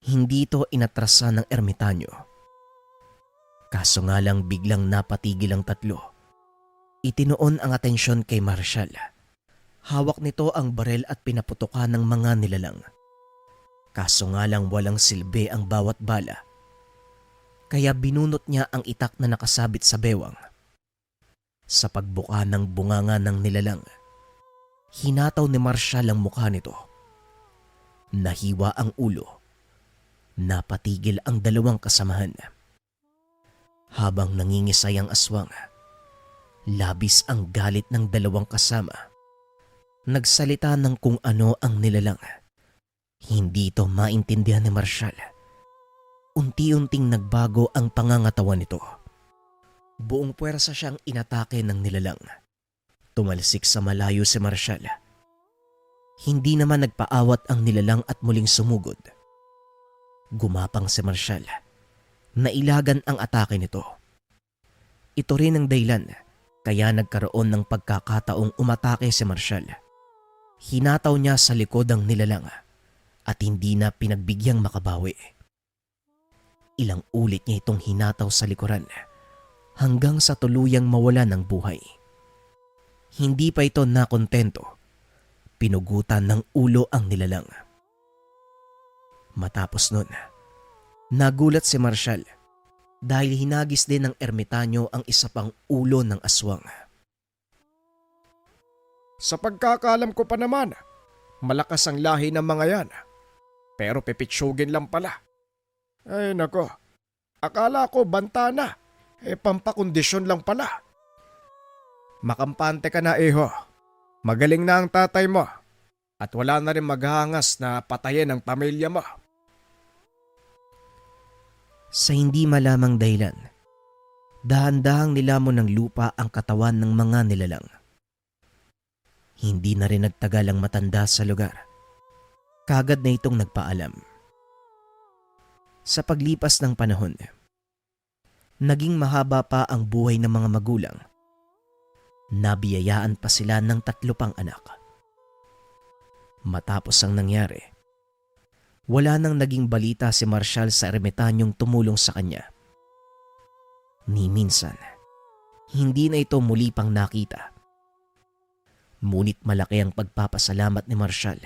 hindi ito inatrasa ng ermitanyo. Kaso nga lang biglang napatigil ang 3. Itinoon ang atensyon kay Marshall. Hawak nito ang barel at pinaputukan ng mga nilalang. Kaso nga lang walang silbi ang bawat bala. Kaya binunot niya ang itak na nakasabit sa bewang. Sa pagbuka ng bunganga ng nilalang, hinataw ni Marshall ang mukha nito. Nahiwa ang ulo. Napatigil ang 2 kasamahan. Habang nangingisay ang aswang, labis ang galit ng 2 kasama. Nagsalita ng kung ano ang nilalang. Hindi ito maintindihan ni Marshall. Unti-unting nagbago ang pangangatawan nito. Buong puwersa siyang inatake ng nilalang. Tumalsik sa malayo si Marshall. Hindi naman nagpaawat ang nilalang at muling sumugod. Gumapang si Marshall. Nailagan ang atake nito. Ito rin ang dahilan kaya nagkaroon ng pagkakataong umatake si Marshall. Hinataw niya sa likod ang nilalang at hindi na pinagbigyan makabawi. Ilang ulit niya itong hinataw sa likuran hanggang sa tuluyang mawala ng buhay. Hindi pa ito nakontento. Pinugutan ng ulo ang nilalang. Matapos nun, nagulat si Marshall dahil hinagis din ng ermitanyo ang isa pang ulo ng aswang. Sa pagkakaalam ko pa naman, malakas ang lahi ng mga yan. Pero pipitsugin lang pala. Ay nako, akala ko banta na. Pampakondisyon lang pala. Makampante ka na iho. Magaling na ang tatay mo. At wala na rin maghahangas na patayin ang pamilya mo. Sa hindi malamang dahilan, dahan-dahang nilamon ng lupa ang katawan ng mga nilalang. Hindi na rin nagtagal ang matanda sa lugar. Kagad na itong nagpaalam. Sa paglipas ng panahon, naging mahaba pa ang buhay ng mga magulang. Nabiyayaan pa sila ng 3 pang anak. Matapos ang nangyari, wala nang naging balita si Marshall sa ermitanyong tumulong sa kanya. Ni minsan, hindi na ito muli pang nakita. Ngunit malaki ang pagpapasalamat ni Marshall.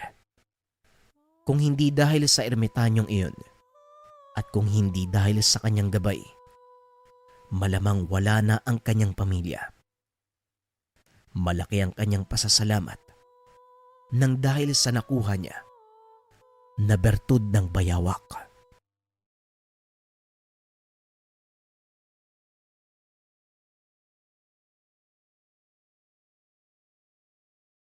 Kung hindi dahil sa ermitanyong iyon, at kung hindi dahil sa kanyang gabay, malamang wala na ang kanyang pamilya. Malaki ang kanyang pasasalamat nang dahil sa nakuha niya na bertud ng bayawak.